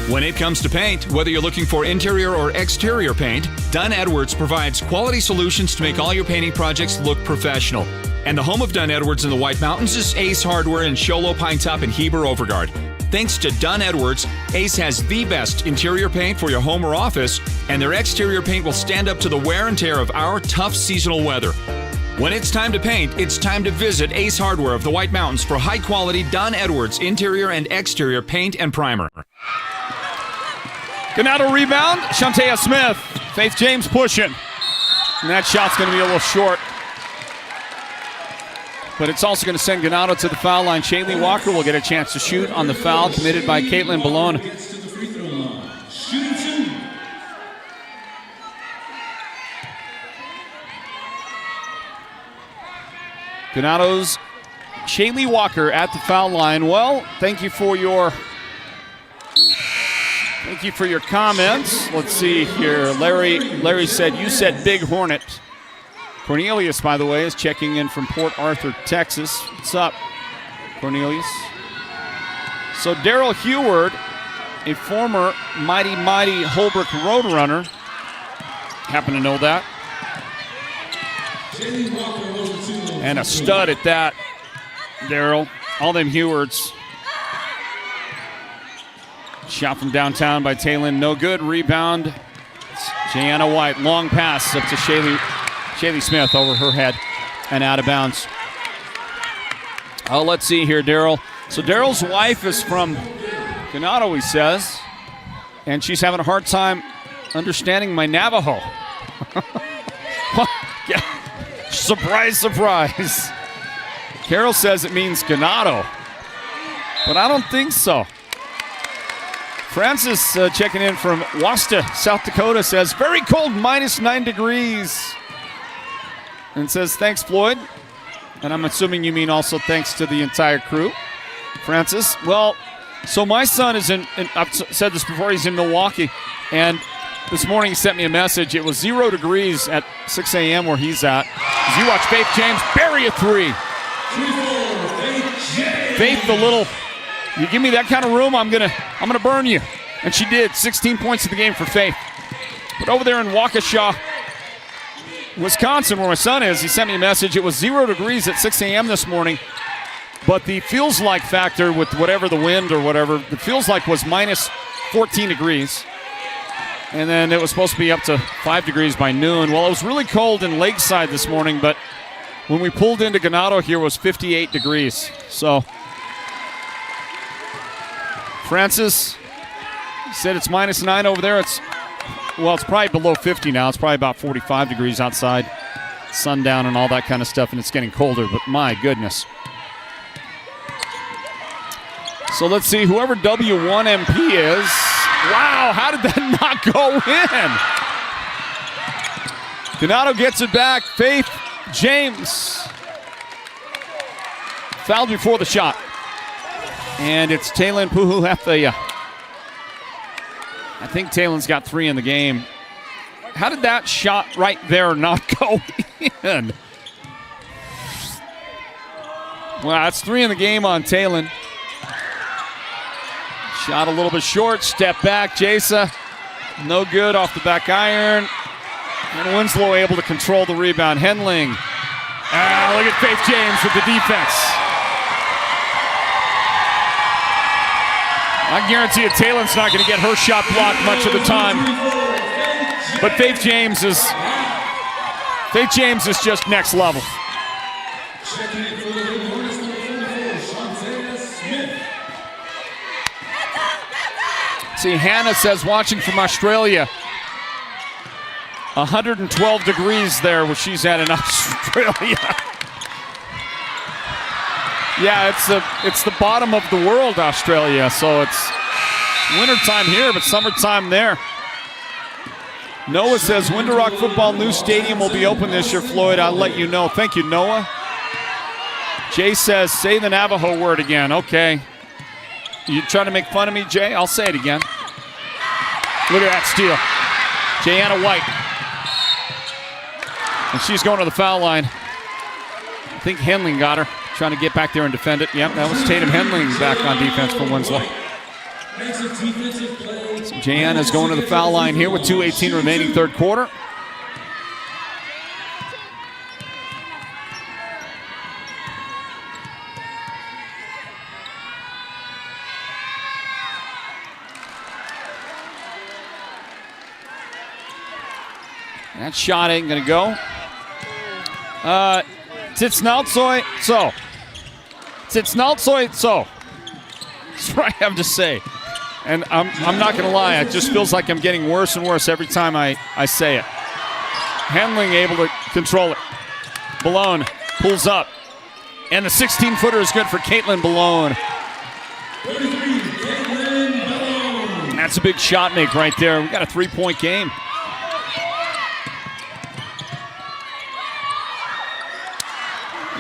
When it comes to paint, whether you're looking for interior or exterior paint, Dunn Edwards provides quality solutions to make all your painting projects look professional. And the home of Dunn Edwards in the White Mountains is Ace Hardware in Show Low, Pine Top, and Heber Overguard. Thanks to Dunn Edwards, Ace has the best interior paint for your home or office, and their exterior paint will stand up to the wear and tear of our tough seasonal weather. When it's time to paint, it's time to visit Ace Hardware of the White Mountains for high-quality Dunn Edwards interior and exterior paint and primer. Ganado rebound, Shantea Smith. Faith James pushing. And that shot's going to be a little short. But it's also going to send Ganado to the foul line. Shaylee Walker will get a chance to shoot on the foul committed by Caitlin Bologna. Ganado's Shaylee Walker at the foul line. Well, thank you for your comments. Let's see here. Larry said, you said Big Hornet. Cornelius, by the way, is checking in from Port Arthur, Texas. What's up, Cornelius? So Daryl Heward, a former mighty Holbrook Roadrunner. Happen to know that. And a stud at that, Daryl. All them Hewards. Shot from downtown by Taylin. No good. Rebound. It's Jayana White. Long pass up to Shaylee Smith over her head and out of bounds. Let's see here, Daryl. So Daryl's wife is from Ganado, he says, and she's having a hard time understanding my Navajo. Yeah. Surprise, surprise. Carol says it means Ganado, but I don't think so. Francis checking in from Wasta, South Dakota, says, very cold, -9 degrees. And says, thanks, Floyd. And I'm assuming you mean also thanks to the entire crew. Francis? Well, so my son is in I've said this before, he's in Milwaukee, and this morning he sent me a message. It was 0 degrees at 6 a.m. where he's at. As you watch Faith James bury a three. Faith, the little, you give me that kind of room, I'm gonna burn you. And she did. 16 points in the game for Faith. But over there in Waukesha, Wisconsin, where my son is, he sent me a message. It was 0 degrees at 6 a.m. this morning. But the feels like factor with whatever the wind or whatever, the feels like was minus 14 degrees. And then it was supposed to be up to 5 degrees by noon. Well, it was really cold in Lakeside this morning, but when we pulled into Ganado here, it was 58 degrees. So, Francis said it's minus 9 over there. It's probably below 50 now. It's probably about 45 degrees outside, sundown and all that kind of stuff, and it's getting colder, but my goodness. So let's see, whoever W1MP is. Wow, how did that not go in? Ganado gets it back. Faith James fouled before the shot. And it's Taylin Puhu Hefeya. I think Taylon's got 3 in the game. How did that shot right there not go in? Well, that's 3 in the game on Taylon. Shot a little bit short, step back, Jasa. No good off the back iron. And Winslow able to control the rebound. Henling. Look at Faith James with the defense. I guarantee you Taylon's not going to get her shot blocked much of the time. But Faith James is just next level. See, Hannah says, watching from Australia, 112 degrees there where she's at in Australia. Yeah, it's the bottom of the world, Australia, so it's wintertime here, but summertime there. Noah says, Winter-Rock Football new stadium will be open this year, Floyd. I'll let you know. Thank you, Noah. Jay says, say the Navajo word again. Okay. You trying to make fun of me, Jay? I'll say it again. Look at that steal. Jayana White. And she's going to the foul line. I think Henling got her. Trying to get back there and defend it. Yep, that was Tatum Henling back on defense for Winslow. So Jayana's going to the foul line here with 2:18 remaining third quarter. That shot ain't going to go. Titsnaltsoy, so. Titsnaltsoy, so. That's what I have to say. And I'm not going to lie, it just feels like I'm getting worse and worse every time I say it. Henling able to control it. Balone pulls up. And the 16-footer is good for Caitlin Balone. That's a big shot make right there. We got a 3-point game.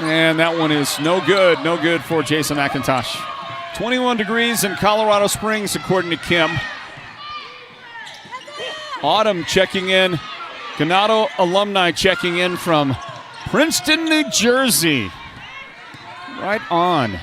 And that one is no good for Jason McIntosh. 21 degrees in Colorado Springs, according to Kim. Autumn checking in. Ganado alumni checking in from Princeton, New Jersey. Right on.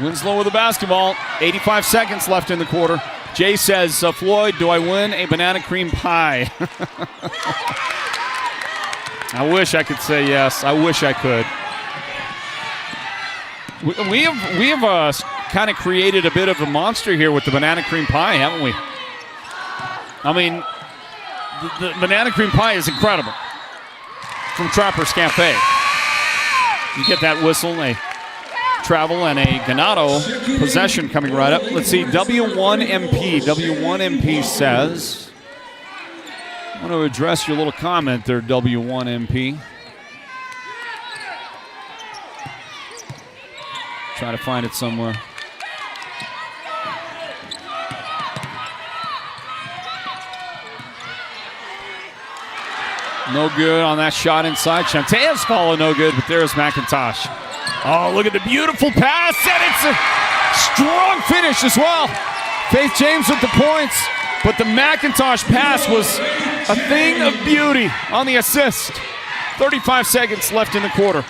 Winslow with the basketball. 85 seconds left in the quarter. Jay says, Floyd, do I win a banana cream pie? I wish I could say yes. I wish I could. We have kind of created a bit of a monster here with the banana cream pie, haven't we? I mean, the banana cream pie is incredible. From Trapper's Cafe. You get that whistle, a travel, and a Ganado possession coming right up. Let's see, W1MP. W1MP says, I want to address your little comment there, W1MP. Try to find it somewhere. No good on that shot inside. Chantea's follow no good, but there's McIntosh. Oh, look at the beautiful pass, and it's a strong finish as well. Faith James with the points, but the McIntosh pass was a thing of beauty on the assist. 35 seconds left in the quarter.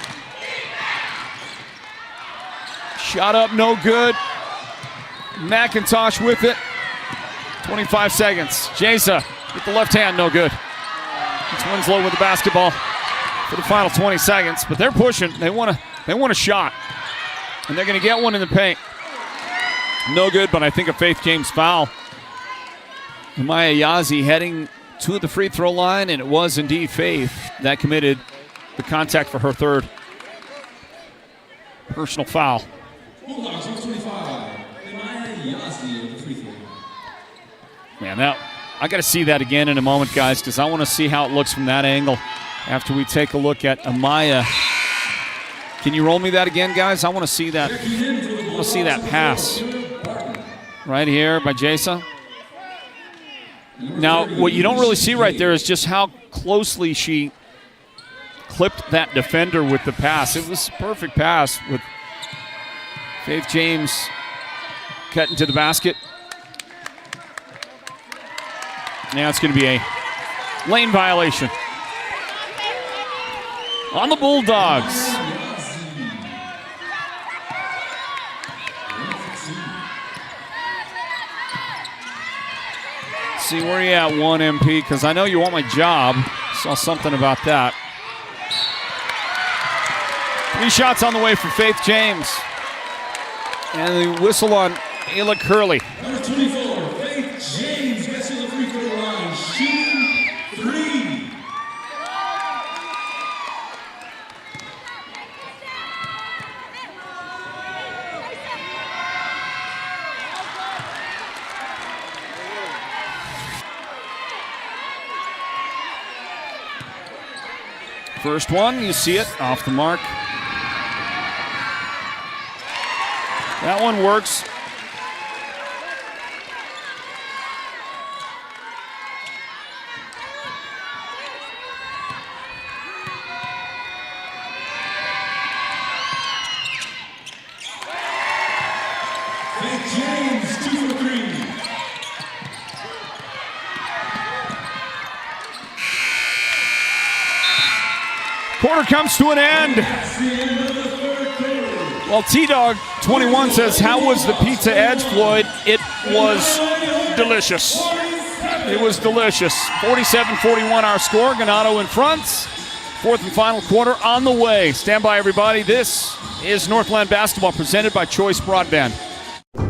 Shot up, no good. McIntosh with it. 25 seconds. Jasa with the left hand, no good. It's Winslow with the basketball for the final 20 seconds, but they're pushing. They want a shot, and they're going to get one in the paint. No good, but I think a Faith James foul. Maya Yazi heading to the free throw line, and it was indeed Faith that committed the contact for her third personal foul. Bulldogs 125. Maya Yazi of the free throw line. Man, I got to see that again in a moment, guys, because I want to see how it looks from that angle after we take a look at Amaya. Can you roll me that again, guys? I want to see that. I want to see that pass right here by Jasa. Now, what you don't really see right there is just how closely she clipped that defender with the pass. It was a perfect pass with Faith James cutting to the basket. Now it's going to be a lane violation on the Bulldogs. Let's see where you at, 1 MP, because I know you want my job. Saw something about that. 3 shots on the way for Faith James. And the whistle on Ayla Curley. Number 24, Faith James gets to the free throw line, shooting 3. First one, you see it, off the mark. That one works. Faith James, 2 for 3. Quarter comes to an end. That's the end of the third quarter. Well, T-Dog 21 says, how was the pizza edge, Floyd? It was delicious. It was delicious. 47-41 our score. Ganado in front. Fourth and final quarter on the way. Stand by, everybody. This is Northland Basketball presented by Choice Broadband.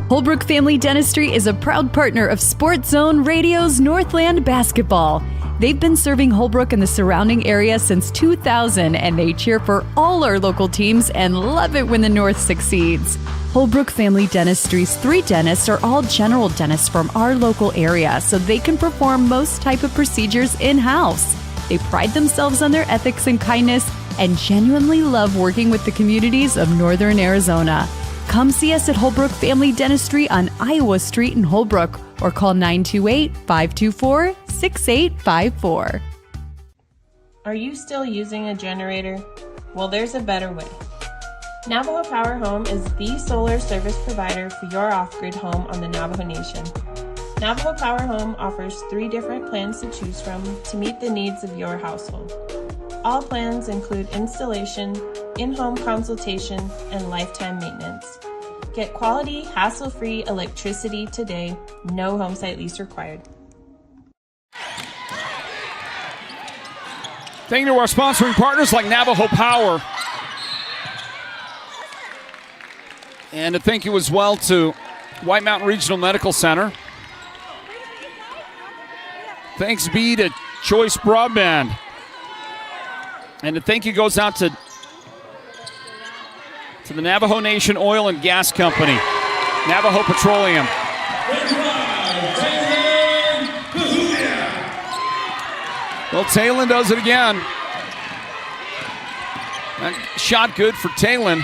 Holbrook Family Dentistry is a proud partner of Sports Zone Radio's Northland Basketball. They've been serving Holbrook and the surrounding area since 2000, and they cheer for all our local teams and love it when the North succeeds. Holbrook Family Dentistry's 3 dentists are all general dentists from our local area, so they can perform most type of procedures in-house. They pride themselves on their ethics and kindness and genuinely love working with the communities of Northern Arizona. Come see us at Holbrook Family Dentistry on Iowa Street in Holbrook, or call 928-524-6854. Are you still using a generator? Well, there's a better way. Navajo Power Home is the solar service provider for your off-grid home on the Navajo Nation. Navajo Power Home offers 3 different plans to choose from to meet the needs of your household. All plans include installation, in-home consultation, and lifetime maintenance. Get quality, hassle-free electricity today. No home site lease required. Thank you to our sponsoring partners like Navajo Power. And a thank you as well to White Mountain Regional Medical Center. Thanks be to Choice Broadband. And a thank you goes out to the Navajo Nation Oil and Gas Company, Navajo Petroleum. Well, Talon does it again. That shot good for Talon.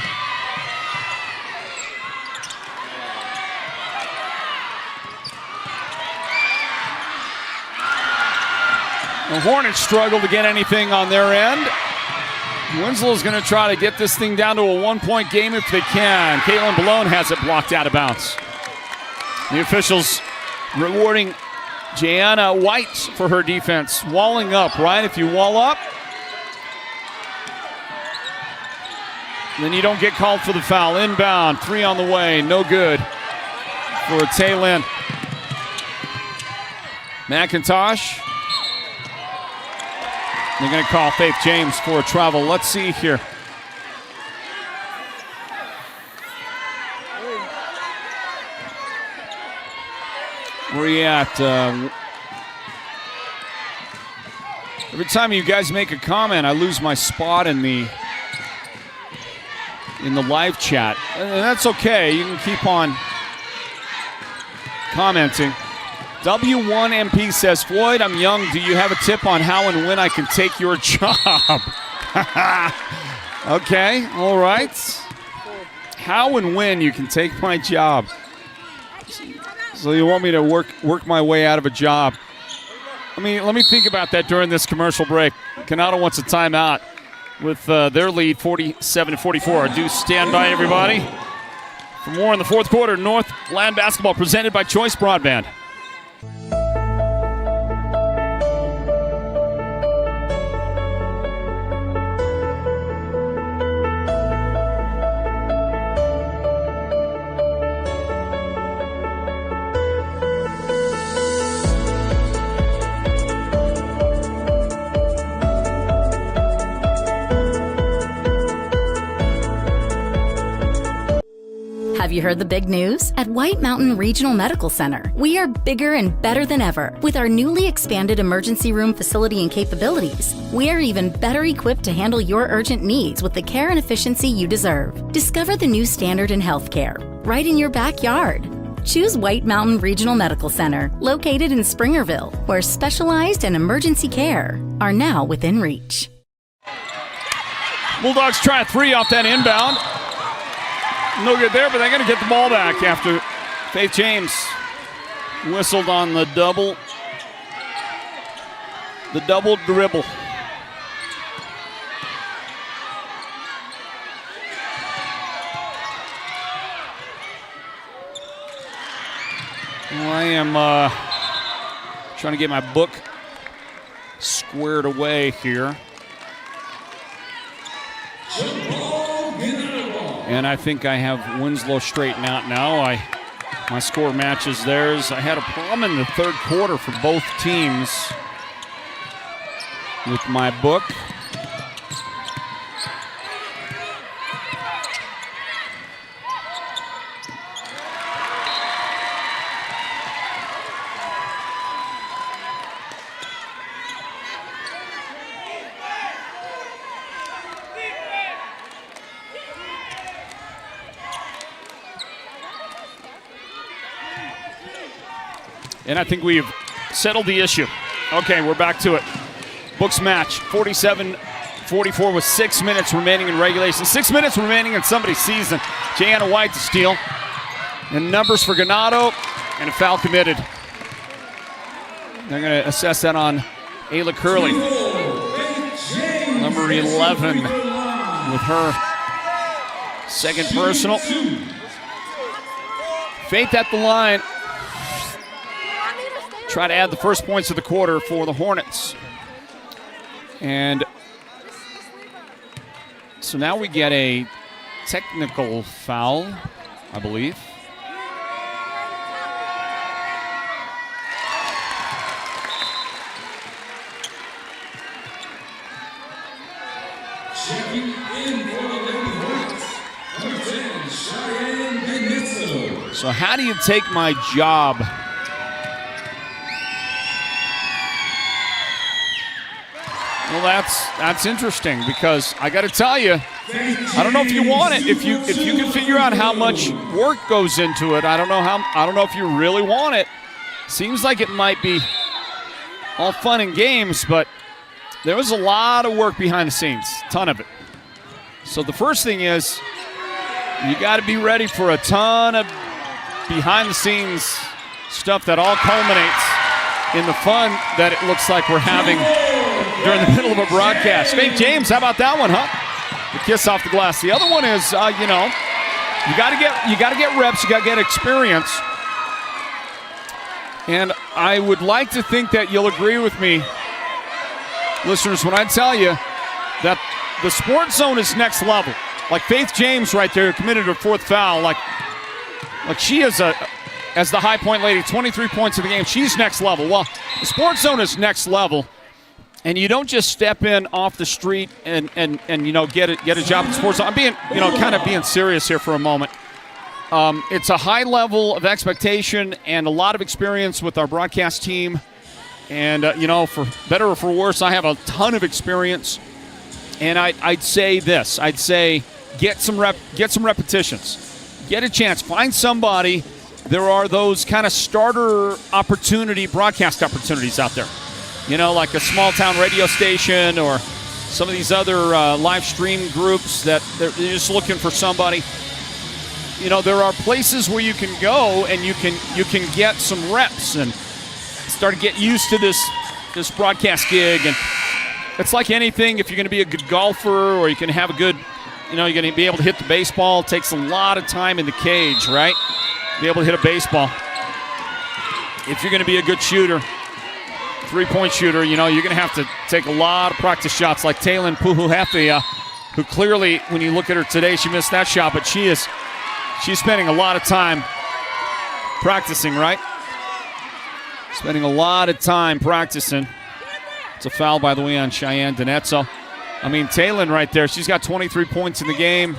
The Hornets struggle to get anything on their end. Winslow's going to try to get this thing down to a 1-point game if they can. Caitlin Balone has it blocked out of bounds. The officials rewarding Jayana White for her defense. Walling up, right? If you wall up, then you don't get called for the foul. Inbound, 3 on the way, no good for Taylin. McIntosh. They're going to call Faith James for a travel. Let's see here. Where are you at? Every time you guys make a comment, I lose my spot in the live chat. And that's okay. You can keep on commenting. W1MP says, Floyd, I'm young. Do you have a tip on how and when I can take your job? Okay, all right. How and when you can take my job. So you want me to work my way out of a job. Let me think about that during this commercial break. Ganado wants a timeout with their lead 47-44. Do stand by, everybody. For more in the fourth quarter, Northland basketball presented by Choice Broadband. Have you heard the big news? At White Mountain Regional Medical Center, we are bigger and better than ever. With our newly expanded emergency room facility and capabilities, we are even better equipped to handle your urgent needs with the care and efficiency you deserve. Discover the new standard in healthcare right in your backyard. Choose White Mountain Regional Medical Center, located in Springerville, where specialized and emergency care are now within reach. Bulldogs try a 3 off that inbound. No good there, but they're going to get the ball back after Faith James whistled on the double dribble. Well, I am trying to get my book squared away here. And I think I have Winslow straightened out now. My score matches theirs. I had a problem in the third quarter for both teams with my book. And I think we've settled the issue. Okay, we're back to it. Books match, 47-44 with 6 minutes remaining in regulation. 6 minutes remaining in somebody's season. Jayana White to steal. And numbers for Ganado and a foul committed. They're going to assess that on Ayla Curley. Number 11 with her second personal. Faith at the line. Try to add the first points of the quarter for the Hornets. And so now we get a technical foul, I believe. Checking in for the Lady Hornets, number 10, Cheyenne Ganado. So how do you take my job? Well, that's interesting because I got to tell you, I don't know if you want it. If you can figure out how much work goes into it, I don't know if you really want it. Seems like it might be all fun and games, but there was a lot of work behind the scenes, a ton of it. So the first thing is you got to be ready for a ton of behind the scenes stuff that all culminates in the fun that it looks like we're having during the middle of a broadcast. Faith James, how about that one, huh? The kiss off the glass. The other one is, you got to get reps, you got to get experience. And I would like to think that you'll agree with me, listeners, when I tell you that the Sports Zone is next level. Like Faith James right there committed her 4th foul. Like she is as the high point lady, 23 points in the game. She's next level. Well, the Sports Zone is next level. And you don't just step in off the street and get a job at the Sports Zone. I'm being, kind of being serious here for a moment. It's a high level of expectation and a lot of experience with our broadcast team. And, for better or for worse, I have a ton of experience. And I'd say this. I'd say get some repetitions. Get a chance. Find somebody. There are those kind of starter broadcast opportunities out there. Like a small town radio station or some of these other live stream groups that they're just looking for somebody. There are places where you can go and you can get some reps and start to get used to this broadcast gig. And it's like anything. If you're going to be a good golfer or you can have a good, you're going to be able to hit the baseball. It takes a lot of time in the cage, right? Be able to hit a baseball. If you're going to be a good shooter, 3-point shooter, you're going to have to take a lot of practice shots like Taylin Puhuhefe, who clearly, when you look at her today, she missed that shot, but she's spending a lot of time practicing, right? Spending a lot of time practicing. It's a foul, by the way, on Cheyenne Donetso. Taylin right there, she's got 23 points in the game.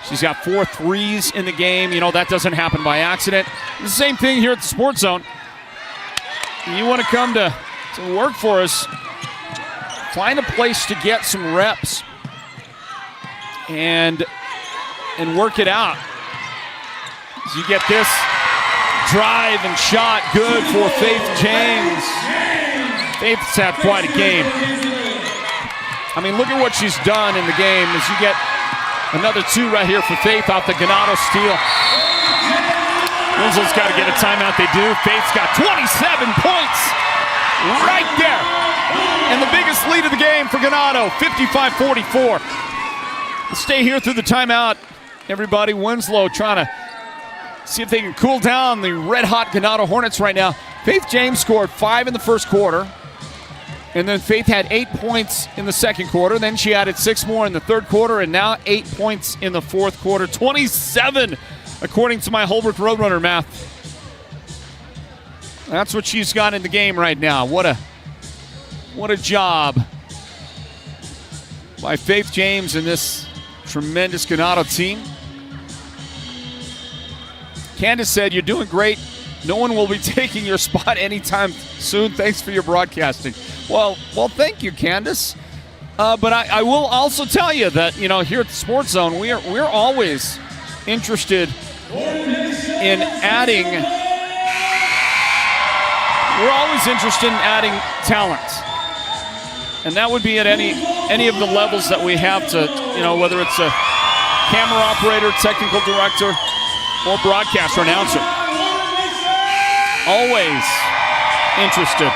She's got 4 threes in the game. That doesn't happen by accident. It's the same thing here at the Sports Zone. You want to come to work for us, find a place to get some reps and work it out. You get this drive and shot good for Faith James. Faith's had quite a game. Look at what she's done in the game as you get another 2 right here for Faith off the Ganado steal. Winslow's got to get a timeout. They do. Faith's got 27 points right there. And the biggest lead of the game for Ganado, 55-44. Let's stay here through the timeout. Everybody, Winslow trying to see if they can cool down the red-hot Ganado Hornets right now. Faith James scored 5 in the first quarter. And then Faith had 8 points in the second quarter. Then she added 6 more in the third quarter, and now 8 points in the fourth quarter. 27, according to my Holbrook Roadrunner math. That's what she's got in the game right now. What a job by Faith James and this tremendous Ganado team. Candace said, "You're doing great. No one will be taking your spot anytime soon. Thanks for your broadcasting." Well, thank you, Candace. But I will also tell you that, here at the Sports Zone, we're always interested in adding. We're always interested in adding talent, and that would be at any of the levels that we have to, whether it's a camera operator, technical director, or broadcaster, announcer. Always interested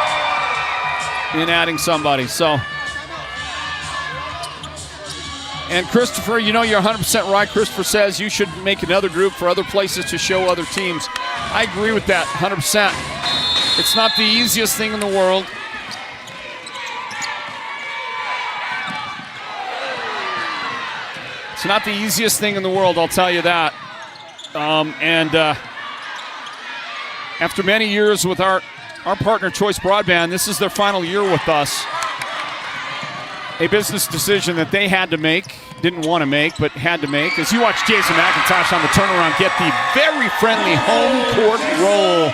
in adding somebody. So, and Christopher, you're 100% right. Christopher says you should make another group for other places to show other teams. I agree with that 100%. It's not the easiest thing in the world. It's not the easiest thing in the world, I'll tell you that. After many years with our partner Choice Broadband, this is their final year with us. A business decision that they had to make, didn't want to make, but had to make. As you watch Jason McIntosh on the turnaround get the very friendly home court roll.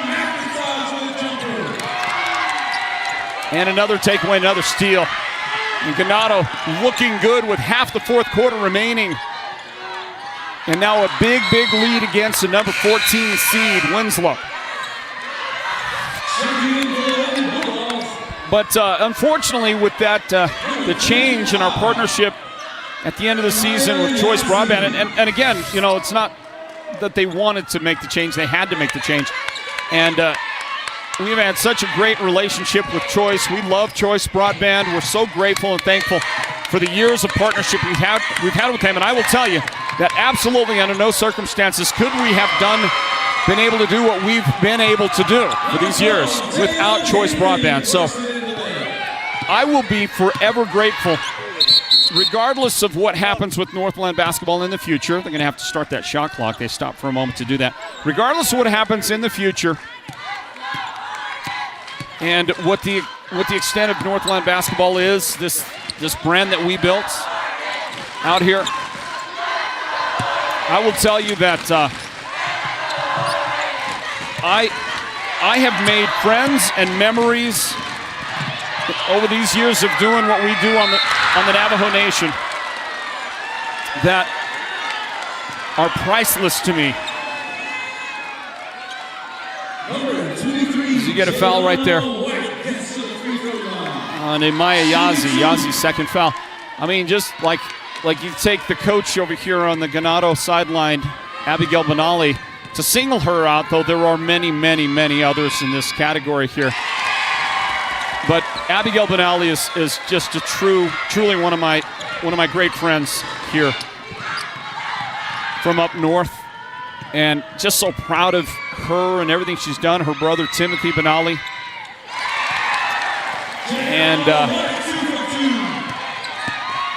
And another takeaway, another steal. And Ganado looking good with half the fourth quarter remaining. And now a big, big lead against the number 14 seed, Winslow. But unfortunately, with that, the change in our partnership at the end of the season with Choice Broadband, and again, it's not that they wanted to make the change, they had to make the change. And we've had such a great relationship with Choice. We love Choice Broadband. We're so grateful and thankful for the years of partnership we've had with them. And I will tell you that absolutely under no circumstances could we have been able to do what we've been able to do for these years without Choice Broadband. So I will be forever grateful, regardless of what happens with Northland basketball in the future. They're going to have to start that shot clock. They stopped for a moment to do that. Regardless of what happens in the future and what the extent of Northland basketball is, this brand that we built out here, I will tell you that I have made friends and memories over these years of doing what we do on the Navajo Nation that are priceless to me. You get a foul right there on Amaya Yazi's second foul. I mean, just like you take the coach over here on the Ganado sideline, Abigail Benali, to single her out, though there are many, many, many others in this category here. But Abigail Benali is just a truly one of my great friends here from up north, and just so proud of her and everything she's done. Her brother Timothy Benali, and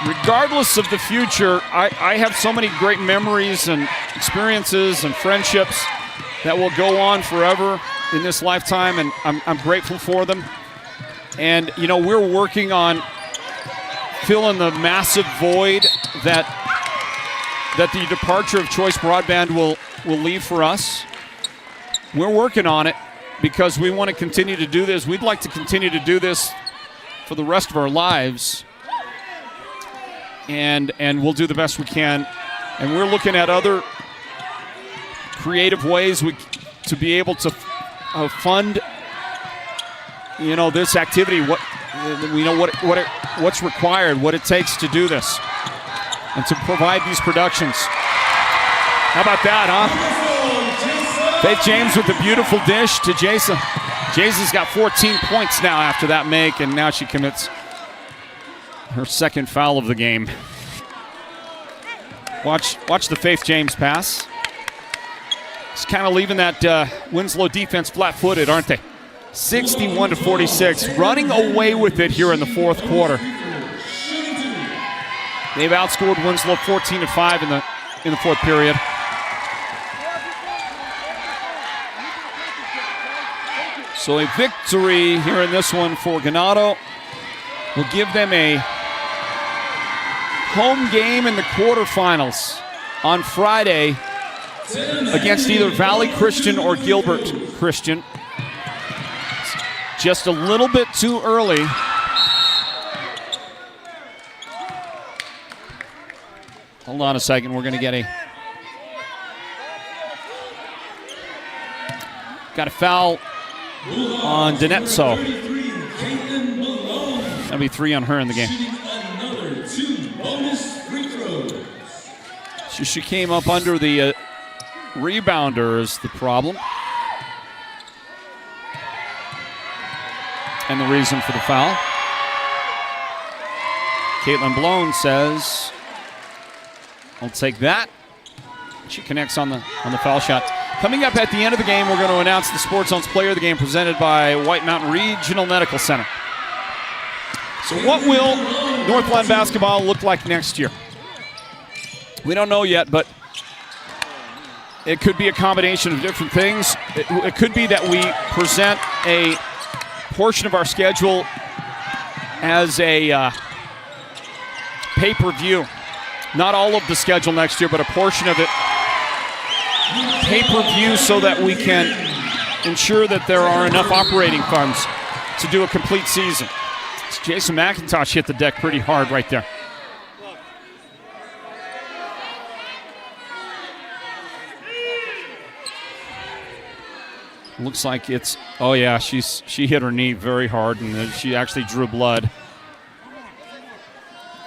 regardless of the future, I have so many great memories and experiences and friendships that will go on forever in this lifetime, and I'm grateful for them. And, you know, we're working on filling the massive void that the departure of Choice Broadband will leave for us. We're working on it because we want to continue to do this. We'd like to continue to do this for the rest of our lives. And we'll do the best we can. And we're looking at other creative ways to be able to fund, you know, this activity. What's required, what it takes to do this, and to provide these productions. How about that, huh? Faith James with a beautiful dish to Jason. Jason's got 14 points now after that make, and now she commits her second foul of the game. Watch the Faith James pass. It's kind of leaving that Winslow defense flat-footed, aren't they? 61-46, running away with it here in the fourth quarter. They've outscored Winslow 14-5 in the fourth period. So a victory here in this one for Ganado will give them a home game in the quarterfinals on Friday against either Valley Christian or Gilbert Christian. Just a little bit too early. Hold on a second, we're going to get got a foul on Danetso. That'll be 3 on her in the game. She came up under the rebounder is the problem. And the reason for the foul. Caitlin Blown says, I'll take that. She connects on the foul shot. Coming up at the end of the game, we're going to announce the Sports Zone's player of the game presented by White Mountain Regional Medical Center. So what will Northland basketball look like next year? We don't know yet, but it could be a combination of different things. It could be that we present a portion of our schedule as a pay-per-view. Not all of the schedule next year, but a portion of it pay-per-view, so that we can ensure that there are enough operating funds to do a complete season. Jason McIntosh hit the deck pretty hard right there. Looks like it's, oh yeah, she hit her knee very hard, and she actually drew blood.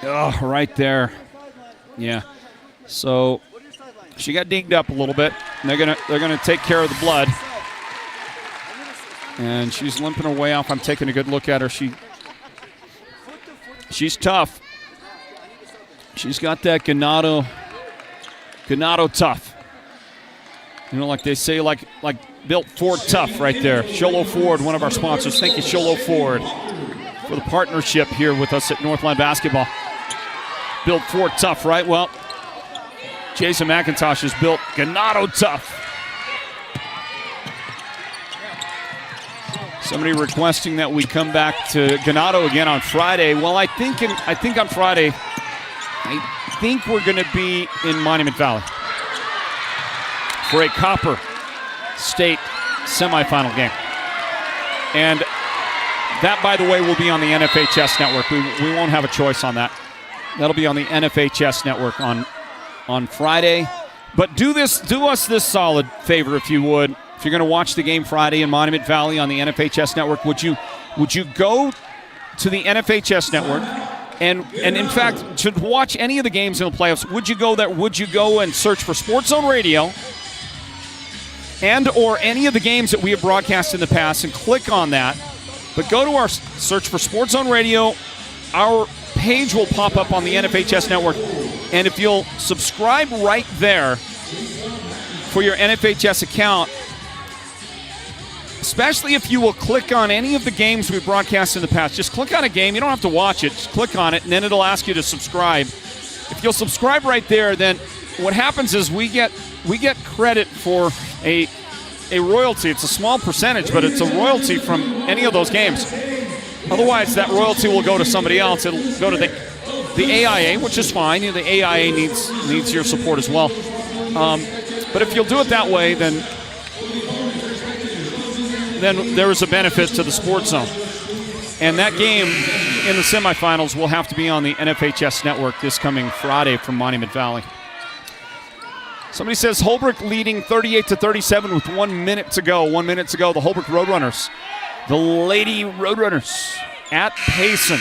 Oh, right there. Yeah. So she got dinged up a little bit, and they're gonna take care of the blood. And she's limping her way off. I'm taking a good look at her. She's tough. She's got that Ganado tough. You know, like they say, like built Ford tough right there. Sholo Ford, one of our sponsors. Thank you, Sholo Ford, for the partnership here with us at Northland Basketball. Built Ford tough, right? Well, Jason McIntosh has built Ganado tough. Somebody requesting that we come back to Ganado again on Friday. Well, I think on Friday, I think we're going to be in Monument Valley for a Copper State semifinal game. And that, by the way, will be on the NFHS network. We won't have a choice on that. That'll be on the NFHS network on Friday. But do us this solid favor, if you would. If you're going to watch the game Friday in Monument Valley on the NFHS network, would you go to the NFHS network and in fact, to watch any of the games in the playoffs, would you go there? Would you go and search for Sports Zone Radio and or any of the games that we have broadcast in the past and click on that? But go to our search for Sports Zone Radio. Our page will pop up on the NFHS network. And if you'll subscribe right there for your NFHS account, especially if you will click on any of the games we've broadcast in the past. Just click on a game. You don't have to watch it. Just click on it, and then it'll ask you to subscribe. If you'll subscribe right there, then what happens is we get credit for a royalty. It's a small percentage, but it's a royalty from any of those games. Otherwise, that royalty will go to somebody else. It'll go to the AIA, which is fine. You know, the AIA needs your support as well. But if you'll do it that way, then there is a benefit to the Sports Zone. And that game in the semifinals will have to be on the NFHS network this coming Friday from Monument Valley. Somebody says Holbrook leading 38-37 with 1 minute to go. 1 minute to go. The Holbrook Roadrunners, the Lady Roadrunners at Payson.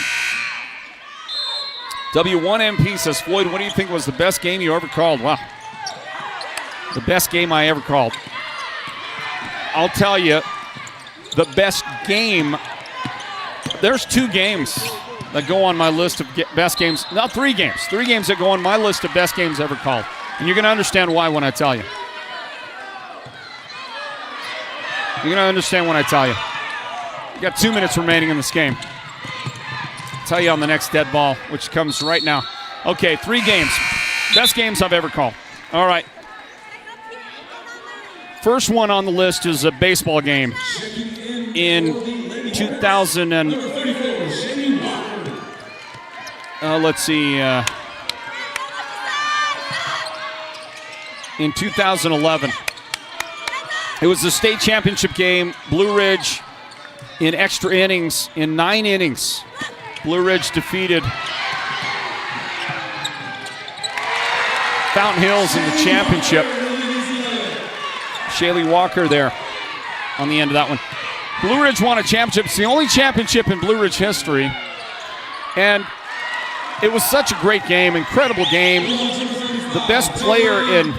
W1MP says, Floyd, what do you think was the best game you ever called? Wow. The best game I ever called. I'll tell you, the best game, there's 2 games that go on my list of best games. No, 3 games. 3 games that go on my list of best games ever called. And you're going to understand why when I tell you. You're going to understand when I tell you. You got 2 minutes remaining in this game. I'll tell you on the next dead ball, which comes right now. Okay, 3 games. Best games I've ever called. All right. First one on the list is a baseball game in 2000 and in 2011. It was the state championship game. Blue Ridge in extra innings, in 9 innings. Blue Ridge defeated Fountain Hills in the championship. Shaylee Walker there on the end of that one. Blue Ridge won a championship. It's the only championship in Blue Ridge history. And it was such a great game, incredible game. The best player in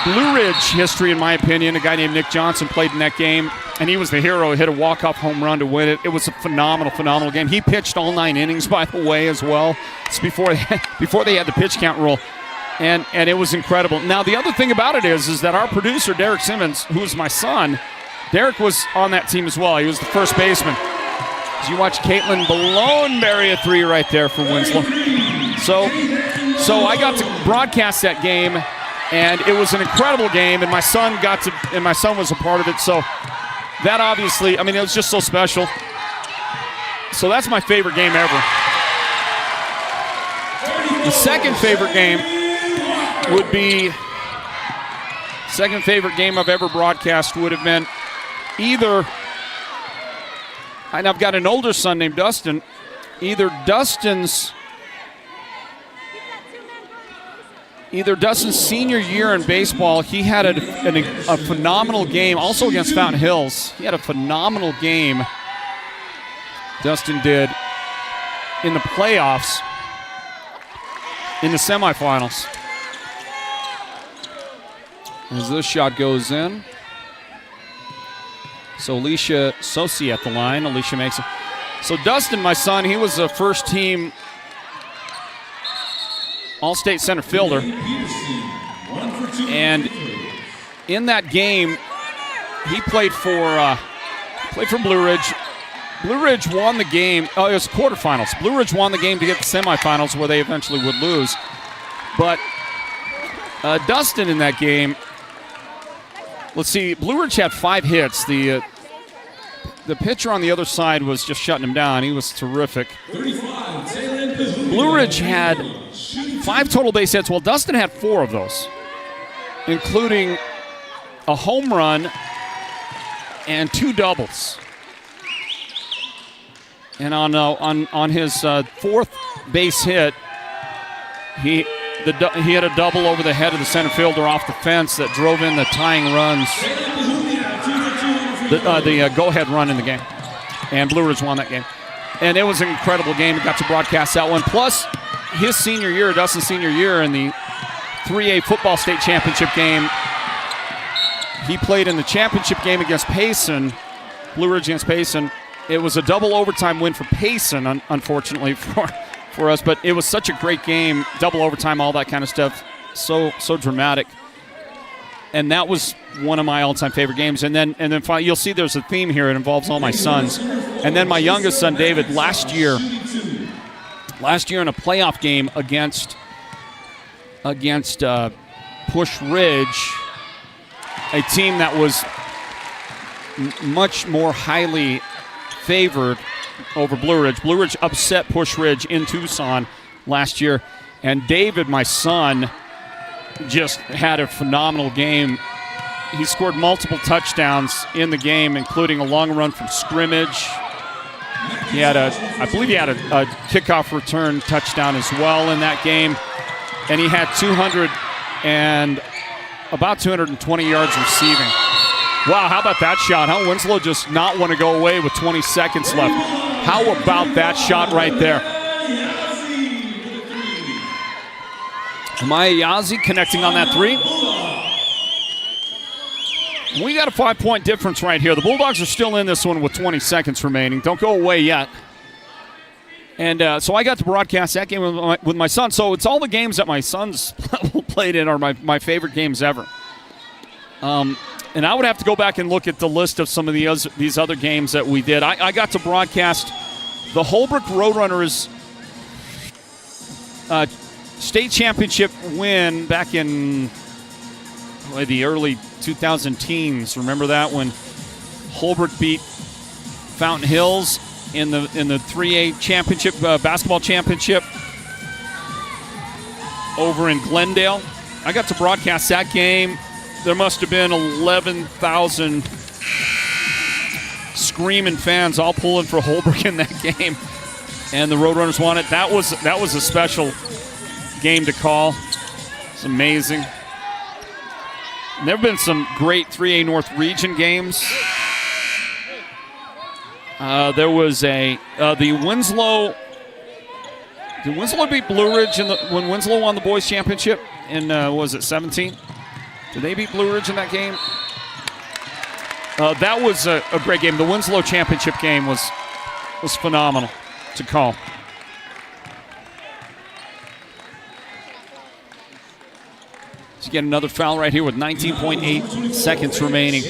Blue Ridge history, in my opinion, a guy named Nick Johnson, played in that game. And he was the hero. He hit a walk-off home run to win it. It was a phenomenal game. He pitched all 9 innings, by the way, as well. It's before they had the pitch count rule. And it was incredible. Now, the other thing about it is that our producer, Derek Simmons, who is my son, Derek was on that team as well. He was the first baseman. As you watch Caitlin Balone bury a 3 right there for Winslow. So I got to broadcast that game, and it was an incredible game, and my son was a part of it. So that obviously, I mean, it was just so special. So that's my favorite game ever. The second favorite game would be, second favorite game I've ever broadcast would have been either, and I've got an older son named Dustin, either Dustin's senior year in baseball. He had a phenomenal game, also against Fountain Hills. He had a phenomenal game, Dustin did, in the playoffs, in the semifinals. As this shot goes in. So Alicia Sosi at the line. Alicia makes it. So Dustin, my son, he was a first-team All-State center fielder. And in that game, he played for Blue Ridge. Blue Ridge won the game. Oh, it was quarterfinals. Blue Ridge won the game to get the semifinals where they eventually would lose. But Dustin in that game, let's see, Blue Ridge had 5 hits. The pitcher on the other side was just shutting him down. He was terrific. Blue Ridge had 5 total base hits. Well, Dustin had 4 of those, including a home run and 2 doubles. And on his 4th base hit, he had a double over the head of the center fielder off the fence that drove in the tying runs, the go-ahead run in the game. And Blue Ridge won that game. And it was an incredible game. We got to broadcast that one. Plus, his senior year, Dustin's senior year, in the 3A football state championship game, he played in the championship game against Payson, Blue Ridge against Payson. It was a double overtime win for Payson, unfortunately for us, but it was such a great game, double overtime, all that kind of stuff, so dramatic. And that was one of my all-time favorite games. And then finally, you'll see there's a theme here. It involves all my sons. And then my youngest son, David, last year in a playoff game against Push Ridge, a team that was much more highly favored over Blue Ridge. Blue Ridge upset Push Ridge in Tucson last year, and David, my son, just had a phenomenal game. He scored multiple touchdowns in the game, including a long run from scrimmage. I believe he had a kickoff return touchdown as well in that game, and he had about 220 yards receiving. Wow, how about that shot? How Winslow just not want to go away with 20 seconds left. How about that shot right there? Maya Yazzie connecting on that 3. We got a 5-point difference right here. The Bulldogs are still in this one with 20 seconds remaining. Don't go away yet. And so I got to broadcast that game with my son. So it's all the games that my sons played in are my favorite games ever. And I would have to go back and look at the list of some of these other games that we did. I got to broadcast the Holbrook Roadrunners state championship win back in the early 2010s. Remember that, when Holbrook beat Fountain Hills in the 3A championship, basketball championship over in Glendale? I got to broadcast that game. There must have been 11,000 screaming fans all pulling for Holbrook in that game, and the Roadrunners won it. That was a special game to call. It's amazing. And there have been some great 3A North Region games. There was the Winslow. Did Winslow beat Blue Ridge when Winslow won the boys championship in was it 17? Did they beat Blue Ridge in that game? That was a great game. The Winslow championship game was phenomenal to call. So you get another foul right here with 19.8 seconds remaining.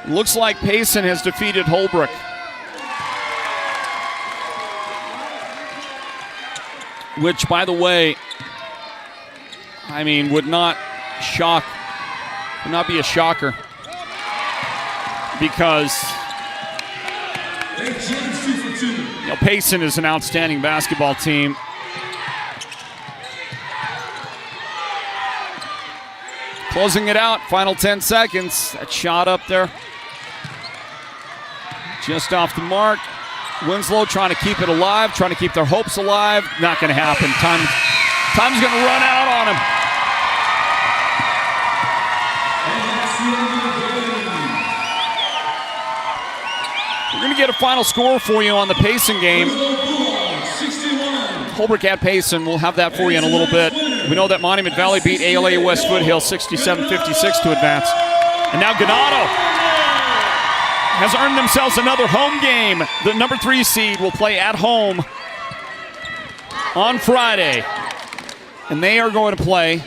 Looks like Payson has defeated Holbrook. Which, by the way, I mean, would not be a shocker, because Payson is an outstanding basketball team. Closing it out, final 10 seconds. That shot up there, just off the mark. Winslow trying to keep it alive, trying to keep their hopes alive. Not going to happen. Time's going to run out on him. We're going to get a final score for you on the Payson game. Holbrook at Payson. We'll have that for you in a little bit. We know that Monument Valley beat ALA West Foothill 67-56 to advance. And now Ganado has earned themselves another home game. The number 3 seed will play at home on Friday. And they are going to play.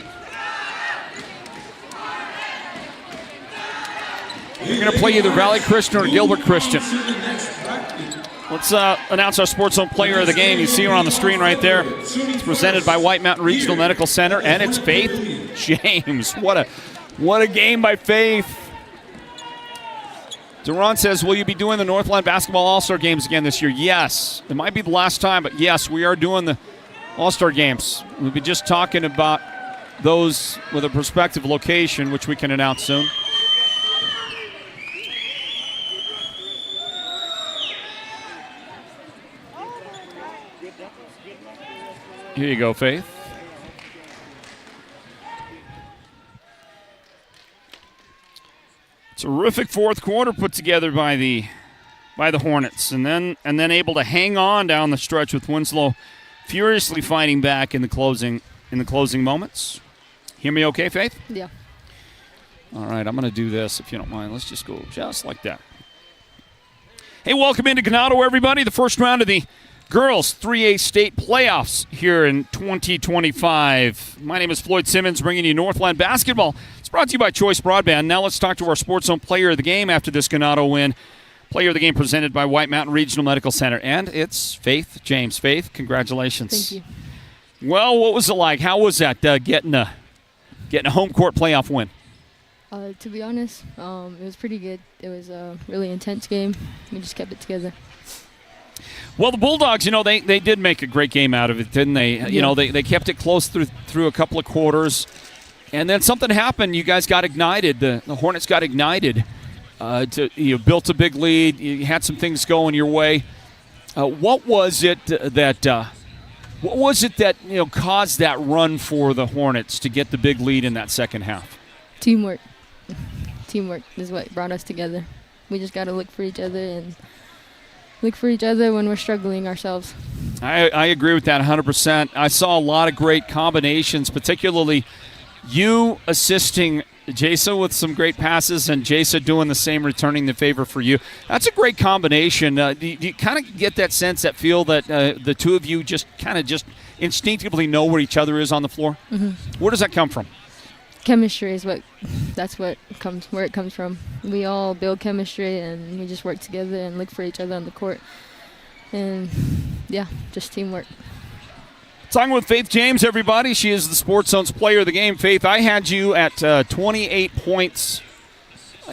They're going to play either Valley Christian or Gilbert Christian. Let's announce our Sports Zone player of the game. You see her on the screen right there. It's presented by White Mountain Regional Medical Center, and it's Faith James. What a game by Faith. Duran says, will you be doing the Northland Basketball All-Star Games again this year? Yes. It might be the last time, but yes, we are doing the All-Star Games. We'll be just talking about those with a prospective location, which we can announce soon. Here you go, Faith. Terrific fourth quarter put together by the Hornets, and then able to hang on down the stretch with Winslow furiously fighting back in the closing moments. Hear me okay, Faith? Yeah. All right, I'm going to do this if you don't mind. Let's just go just like that. Hey, welcome into Ganado, everybody. The first round of the girls 3A state playoffs here in 2025. My name is Floyd Simmons, bringing you Northland basketball. It's brought to you by Choice Broadband. Now let's talk to our Sports Zone player of the game after this Ganado win. Player of the game presented by White Mountain Regional Medical Center, and it's Faith James. Faith, congratulations. Thank you. Well, what was it like? How was that getting a home court playoff win? To be honest, it was pretty good. It was a really intense game. We just kept it together. Well, the Bulldogs, they did make a great game out of it, didn't they? Yeah. They kept it close through a couple of quarters, and then something happened. You guys got ignited. The Hornets got ignited. You built a big lead. You had some things going your way. What was it that caused that run for the Hornets to get the big lead in that second half? Teamwork. Teamwork is what brought us together. We just got to look for each other when we're struggling ourselves. I agree with that 100%. I saw a lot of great combinations, particularly you assisting Jasa with some great passes and Jasa doing the same, returning the favor for you. That's a great combination. Do you kind of get that sense, that feel that the two of you just instinctively know where each other is on the floor? Mm-hmm. Where does that come from? Chemistry is where it comes from. We all build chemistry and we just work together and look for each other on the court. And yeah, just teamwork. Talking with Faith James, everybody. She is the Sports Zone's player of the game. Faith, I had you at 28 points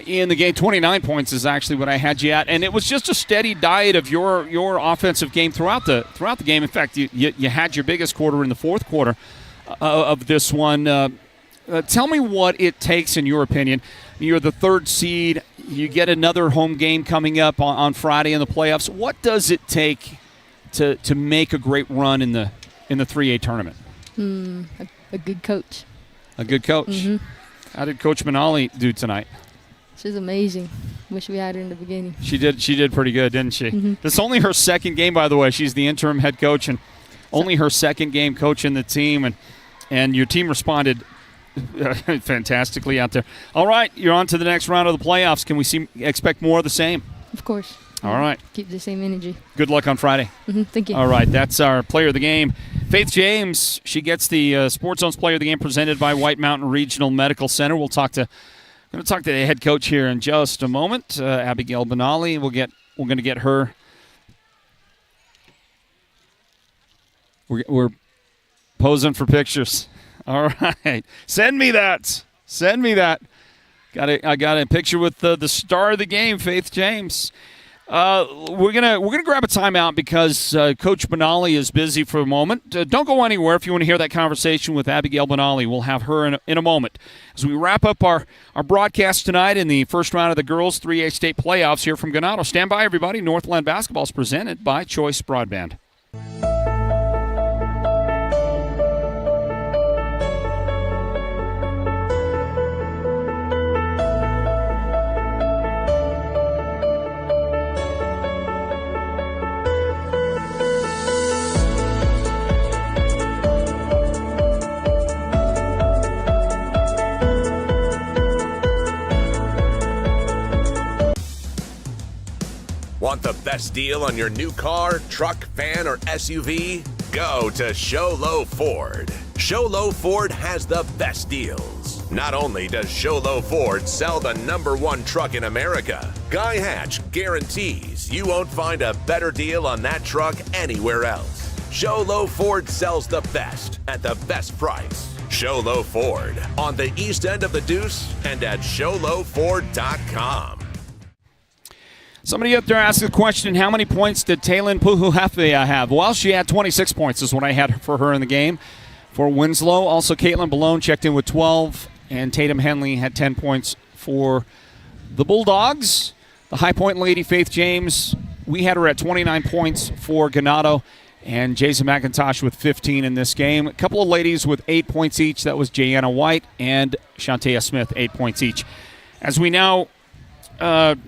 in the game. 29 points is actually what I had you at, and it was just a steady diet of your offensive game throughout the game. In fact, you had your biggest quarter in the fourth quarter of this one. Tell me what it takes, in your opinion. You're the third seed. You get another home game coming up on Friday in the playoffs. What does it take to make a great run in the 3A tournament? A good coach. A good coach. Mm-hmm. How did Coach Manali do tonight? She's amazing. Wish we had her in the beginning. She did pretty good, didn't she? Mm-hmm. It's only her second game, by the way. She's the interim head coach, and only her second game coaching the team, and your team responded fantastically out there. All right, you're on to the next round of the playoffs. Can we expect more of the same? Of course. All right. Keep the same energy. Good luck on Friday. Mm-hmm. Thank you. All right, that's our player of the game. Faith James, she gets the Sports Zone's player of the game presented by White Mountain Regional Medical Center. I'm going to talk to the head coach here in just a moment, Abigail Benali. We're going to get her. We're posing for pictures. All right, send me that. I got a picture with the star of the game, Faith James. We're gonna grab a timeout because Coach Benali is busy for a moment. Don't go anywhere if you want to hear that conversation with Abigail Benali. We'll have her in a moment as we wrap up our broadcast tonight in the first round of the girls 3A state playoffs here from Ganado. Stand by, everybody. Northland basketball is presented by Choice Broadband. the best deal on your new car, truck, van, or SUV? Go to Show Low Ford. Show Low Ford has the best deals. Not only does Show Low Ford sell the #1 truck in America, Guy Hatch guarantees you won't find a better deal on that truck anywhere else. Show Low Ford sells the best at the best price. Show Low Ford on the east end of the Deuce and at showlowford.com. Somebody up there asked the question, how many points did Taylin Puhuhefea have? Well, she had 26 points is what I had for her in the game for Winslow. Also, Caitlin Ballone checked in with 12, and Tatum Henley had 10 points for the Bulldogs. The High Point lady, Faith James, we had her at 29 points for Ganado, and Jason McIntosh with 15 in this game. A couple of ladies with 8 points each. That was Jayanna White and Shantea Smith, 8 points each. As we now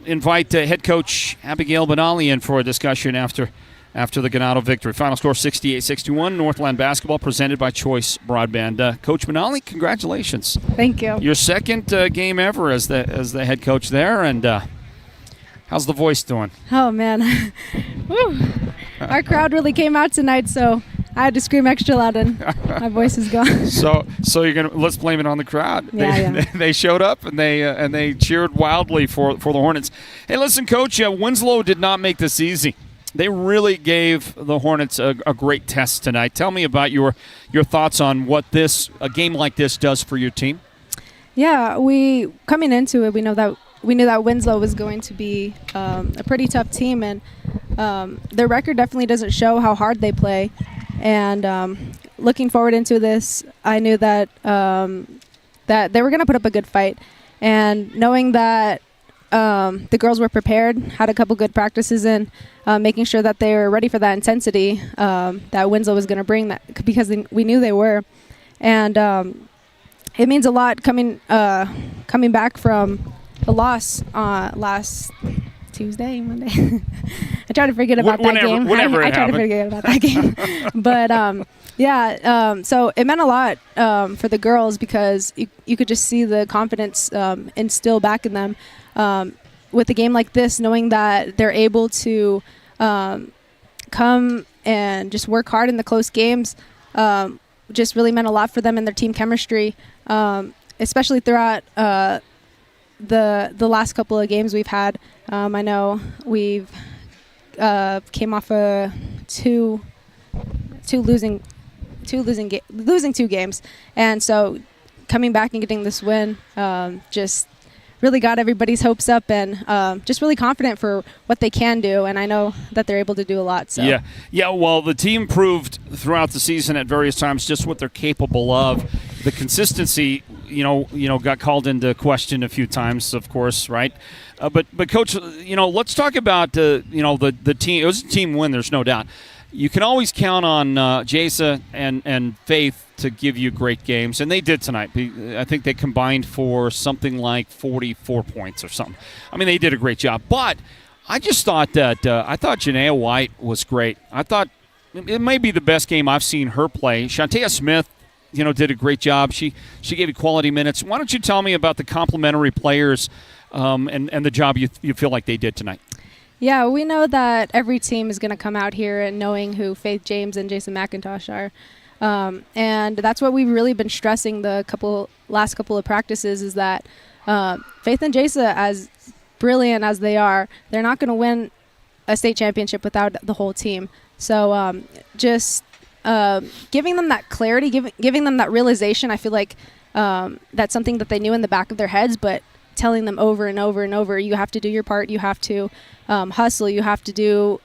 invite head coach Abigail Benali in for a discussion after the Ganado victory. Final score 68-61. Northland basketball presented by Choice Broadband. Coach Benali, congratulations. Thank you. Your second game ever as the head coach there, and how's the voice doing? Oh man, woo! Our crowd really came out tonight, so I had to scream extra loud, and my voice is gone. So let's blame it on the crowd. Yeah. They showed up and they cheered wildly for the Hornets. Hey, listen, Coach, Winslow did not make this easy. They really gave the Hornets a great test tonight. Tell me about your thoughts on what a game like this does for your team. Yeah, coming into it, we knew that Winslow was going to be a pretty tough team, and their record definitely doesn't show how hard they play. And looking forward into this, I knew that that they were going to put up a good fight, and knowing that the girls were prepared, had a couple good practices in, making sure that they were ready for that intensity that Winslow was going to bring, that because we knew they were. And it means a lot coming back from a loss last Tuesday, Monday. I try to forget about that game. I try to forget about that game. But so it meant a lot for the girls, because you could just see the confidence instill back in them with a game like this, knowing that they're able to come and just work hard in the close games. Just really meant a lot for them and their team chemistry, especially throughout the last couple of games we've had. I know we've came off losing two games, and so coming back and getting this win just really got everybody's hopes up, and just really confident for what they can do, and I know that they're able to do a lot. So. Yeah. Well, the team proved throughout the season at various times just what they're capable of. The consistency, got called into question a few times, of course, right? But Coach, let's talk about the team. It was a team win, there's no doubt. You can always count on Jasa and Faith to give you great games, and they did tonight. I think they combined for something like 44 points or something. I mean, they did a great job. But I just thought that Janaea White was great. I thought it may be the best game I've seen her play. Shantea Smith, did a great job. She gave you quality minutes. Why don't you tell me about the complementary players and the job you feel like they did tonight? Yeah, we know that every team is going to come out here and knowing who Faith James and Jason McIntosh are. And that's what we've really been stressing the last couple of practices, is that Faith and Jasa, as brilliant as they are, they're not going to win a state championship without the whole team. So just giving them that clarity, giving them that realization, I feel like that's something that they knew in the back of their heads, but telling them over and over and over, you have to do your part, you have to hustle, you have to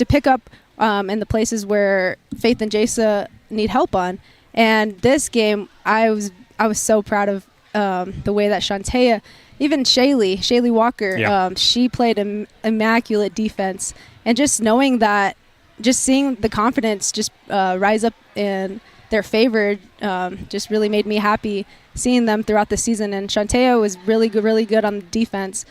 pick up in the places where Faith and Jasa need help on. And this game, I was so proud of the way that Shantea, even Shaylee Walker, she played an immaculate defense, and just knowing that, just seeing the confidence just rise up in their favor just really made me happy seeing them throughout the season. And Shantea was really good on the defense.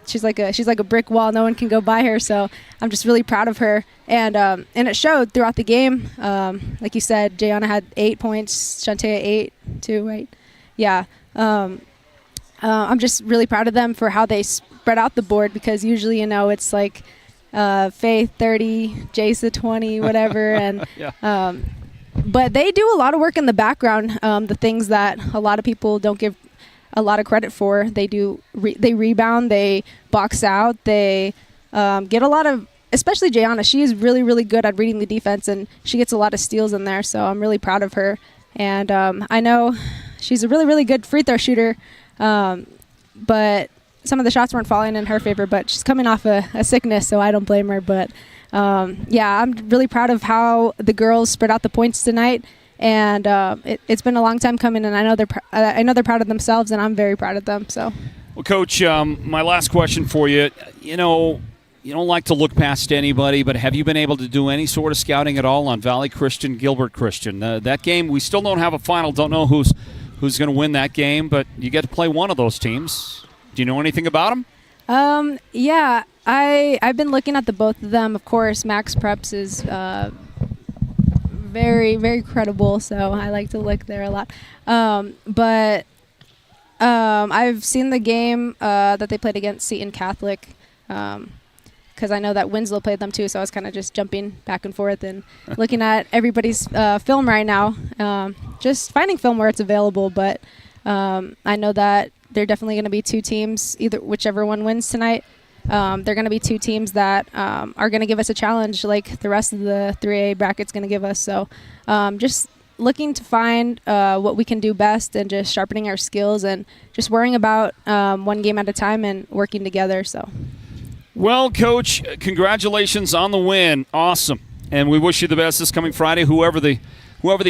She's like a brick wall. No one can go by her. So I'm just really proud of her. And it showed throughout the game. Like you said, Jayanna had 8 points. Shantea 8 too, right? Yeah. I'm just really proud of them for how they spread out the board, because usually, it's like Faith 30, Jace 20, whatever. And Yeah. but they do a lot of work in the background, the things that a lot of people don't give a lot of credit for. They do. They rebound, they box out, they get a lot of, especially Jayana. She is really, really good at reading the defense, and she gets a lot of steals in there, so I'm really proud of her. And I know she's a really, really good free throw shooter, but some of the shots weren't falling in her favor, but she's coming off a sickness, so I don't blame her. But yeah, I'm really proud of how the girls spread out the points tonight, and it's been a long time coming, and I know they're proud of themselves, and I'm very proud of them. So, well, Coach, my last question for you. You know, you don't like to look past anybody, but have you been able to do any sort of scouting at all on Valley Christian, Gilbert Christian? That game, we still don't have a final. Don't know who's going to win that game, but you get to play one of those teams. Do you know anything about them? Yeah, I've been looking at the both of them. Of course, Max Preps is very, very credible, so I like to look there a lot. But I've seen the game that they played against Seton Catholic, because I know that Winslow played them too, so I was kind of just jumping back and forth and looking at everybody's film right now, just finding film where it's available. But I know that they're definitely going to be two teams, whichever one wins tonight. They're going to be two teams that are going to give us a challenge like the rest of the 3A bracket's going to give us. So just looking to find what we can do best and just sharpening our skills and just worrying about one game at a time and working together. So. Well, Coach, congratulations on the win. Awesome. And we wish you the best this coming Friday, whoever the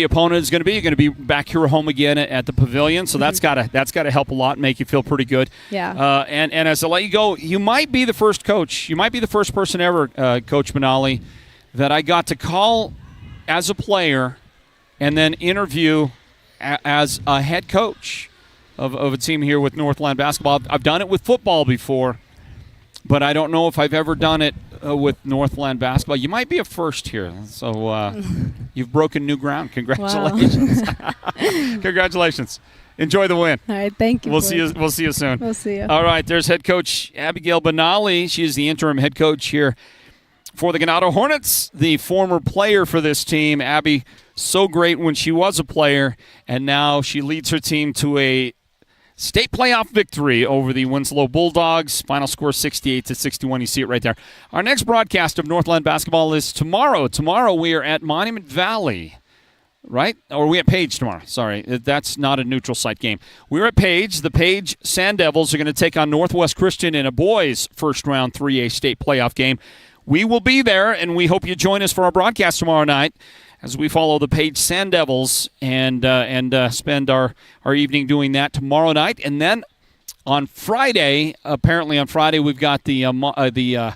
opponent is going to be. You're going to be back here home again at the Pavilion, so that's got to help a lot and make you feel pretty good. Yeah. And as I let you go, you might be the first coach. You might be the first person ever, Coach Manali, that I got to call as a player and then interview as a head coach of a team here with Northland basketball. I've done it with football before, but I don't know if I've ever done it with Northland basketball. You might be a first here, so you've broken new ground. Congratulations! Wow. Congratulations! Enjoy the win. All right, thank you. We'll see you. We'll see you soon. We'll see you. All right. There's head coach Abigail Benali. She is the interim head coach here for the Ganado Hornets, the former player for this team. Abby, so great when she was a player, and now she leads her team to a state playoff victory over the Winslow Bulldogs. Final score 68-61. You see it right there. Our next broadcast of Northland basketball is tomorrow. Tomorrow we are at Monument Valley, right? Or are we at Page tomorrow? Sorry, that's not a neutral site game. We're at Page. The Page Sand Devils are going to take on Northwest Christian in a boys' first-round 3A state playoff game. We will be there, and we hope you join us for our broadcast tomorrow night as we follow the Page Sand Devils and spend our evening doing that tomorrow night. And then on Friday, we've got the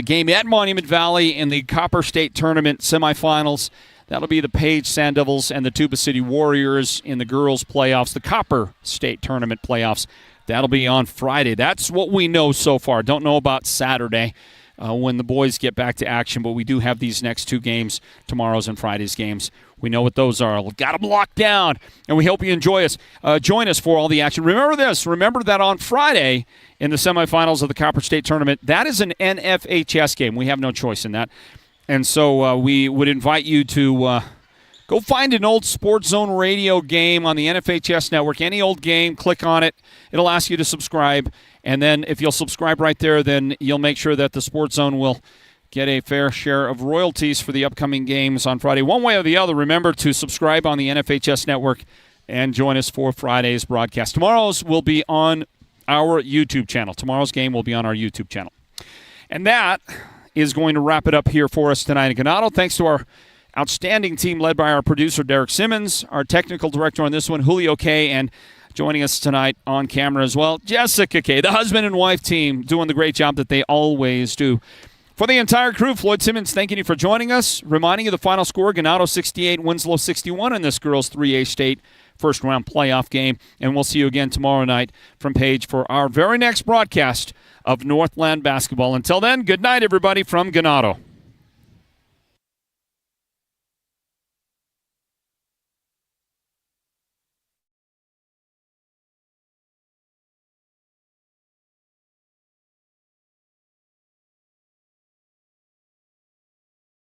game at Monument Valley in the Copper State Tournament semifinals. That'll be the Page Sand Devils and the Tuba City Warriors in the girls' playoffs, the Copper State Tournament playoffs. That'll be on Friday. That's what we know so far. Don't know about Saturday when the boys get back to action, but we do have these next two games, tomorrow's and Friday's games. We know what those are. We've got them locked down, and we hope you join us for all the action. Remember this. Remember that on Friday in the semifinals of the Copper State Tournament, that is an NFHS game. We have no choice in that. And so we would invite you to go find an old Sports Zone radio game on the NFHS network. Any old game, click on it. It'll ask you to subscribe. And then if you'll subscribe right there, then you'll make sure that the Sports Zone will get a fair share of royalties for the upcoming games on Friday. One way or the other, remember to subscribe on the NFHS network and join us for Friday's broadcast. Tomorrow's will be on our YouTube channel. Tomorrow's game will be on our YouTube channel. And that is going to wrap it up here for us tonight in Ganado. Thanks to our outstanding team led by our producer, Derek Simmons, our technical director on this one, Julio K., and joining us tonight on camera as well, Jessica K., the husband and wife team, doing the great job that they always do. For the entire crew, Floyd Simmons, thanking you for joining us. Reminding you the final score, Ganado 68, Winslow 61 in this girls' 3A state first-round playoff game. And we'll see you again tomorrow night from Page for our very next broadcast of Northland basketball. Until then, good night, everybody, from Ganado.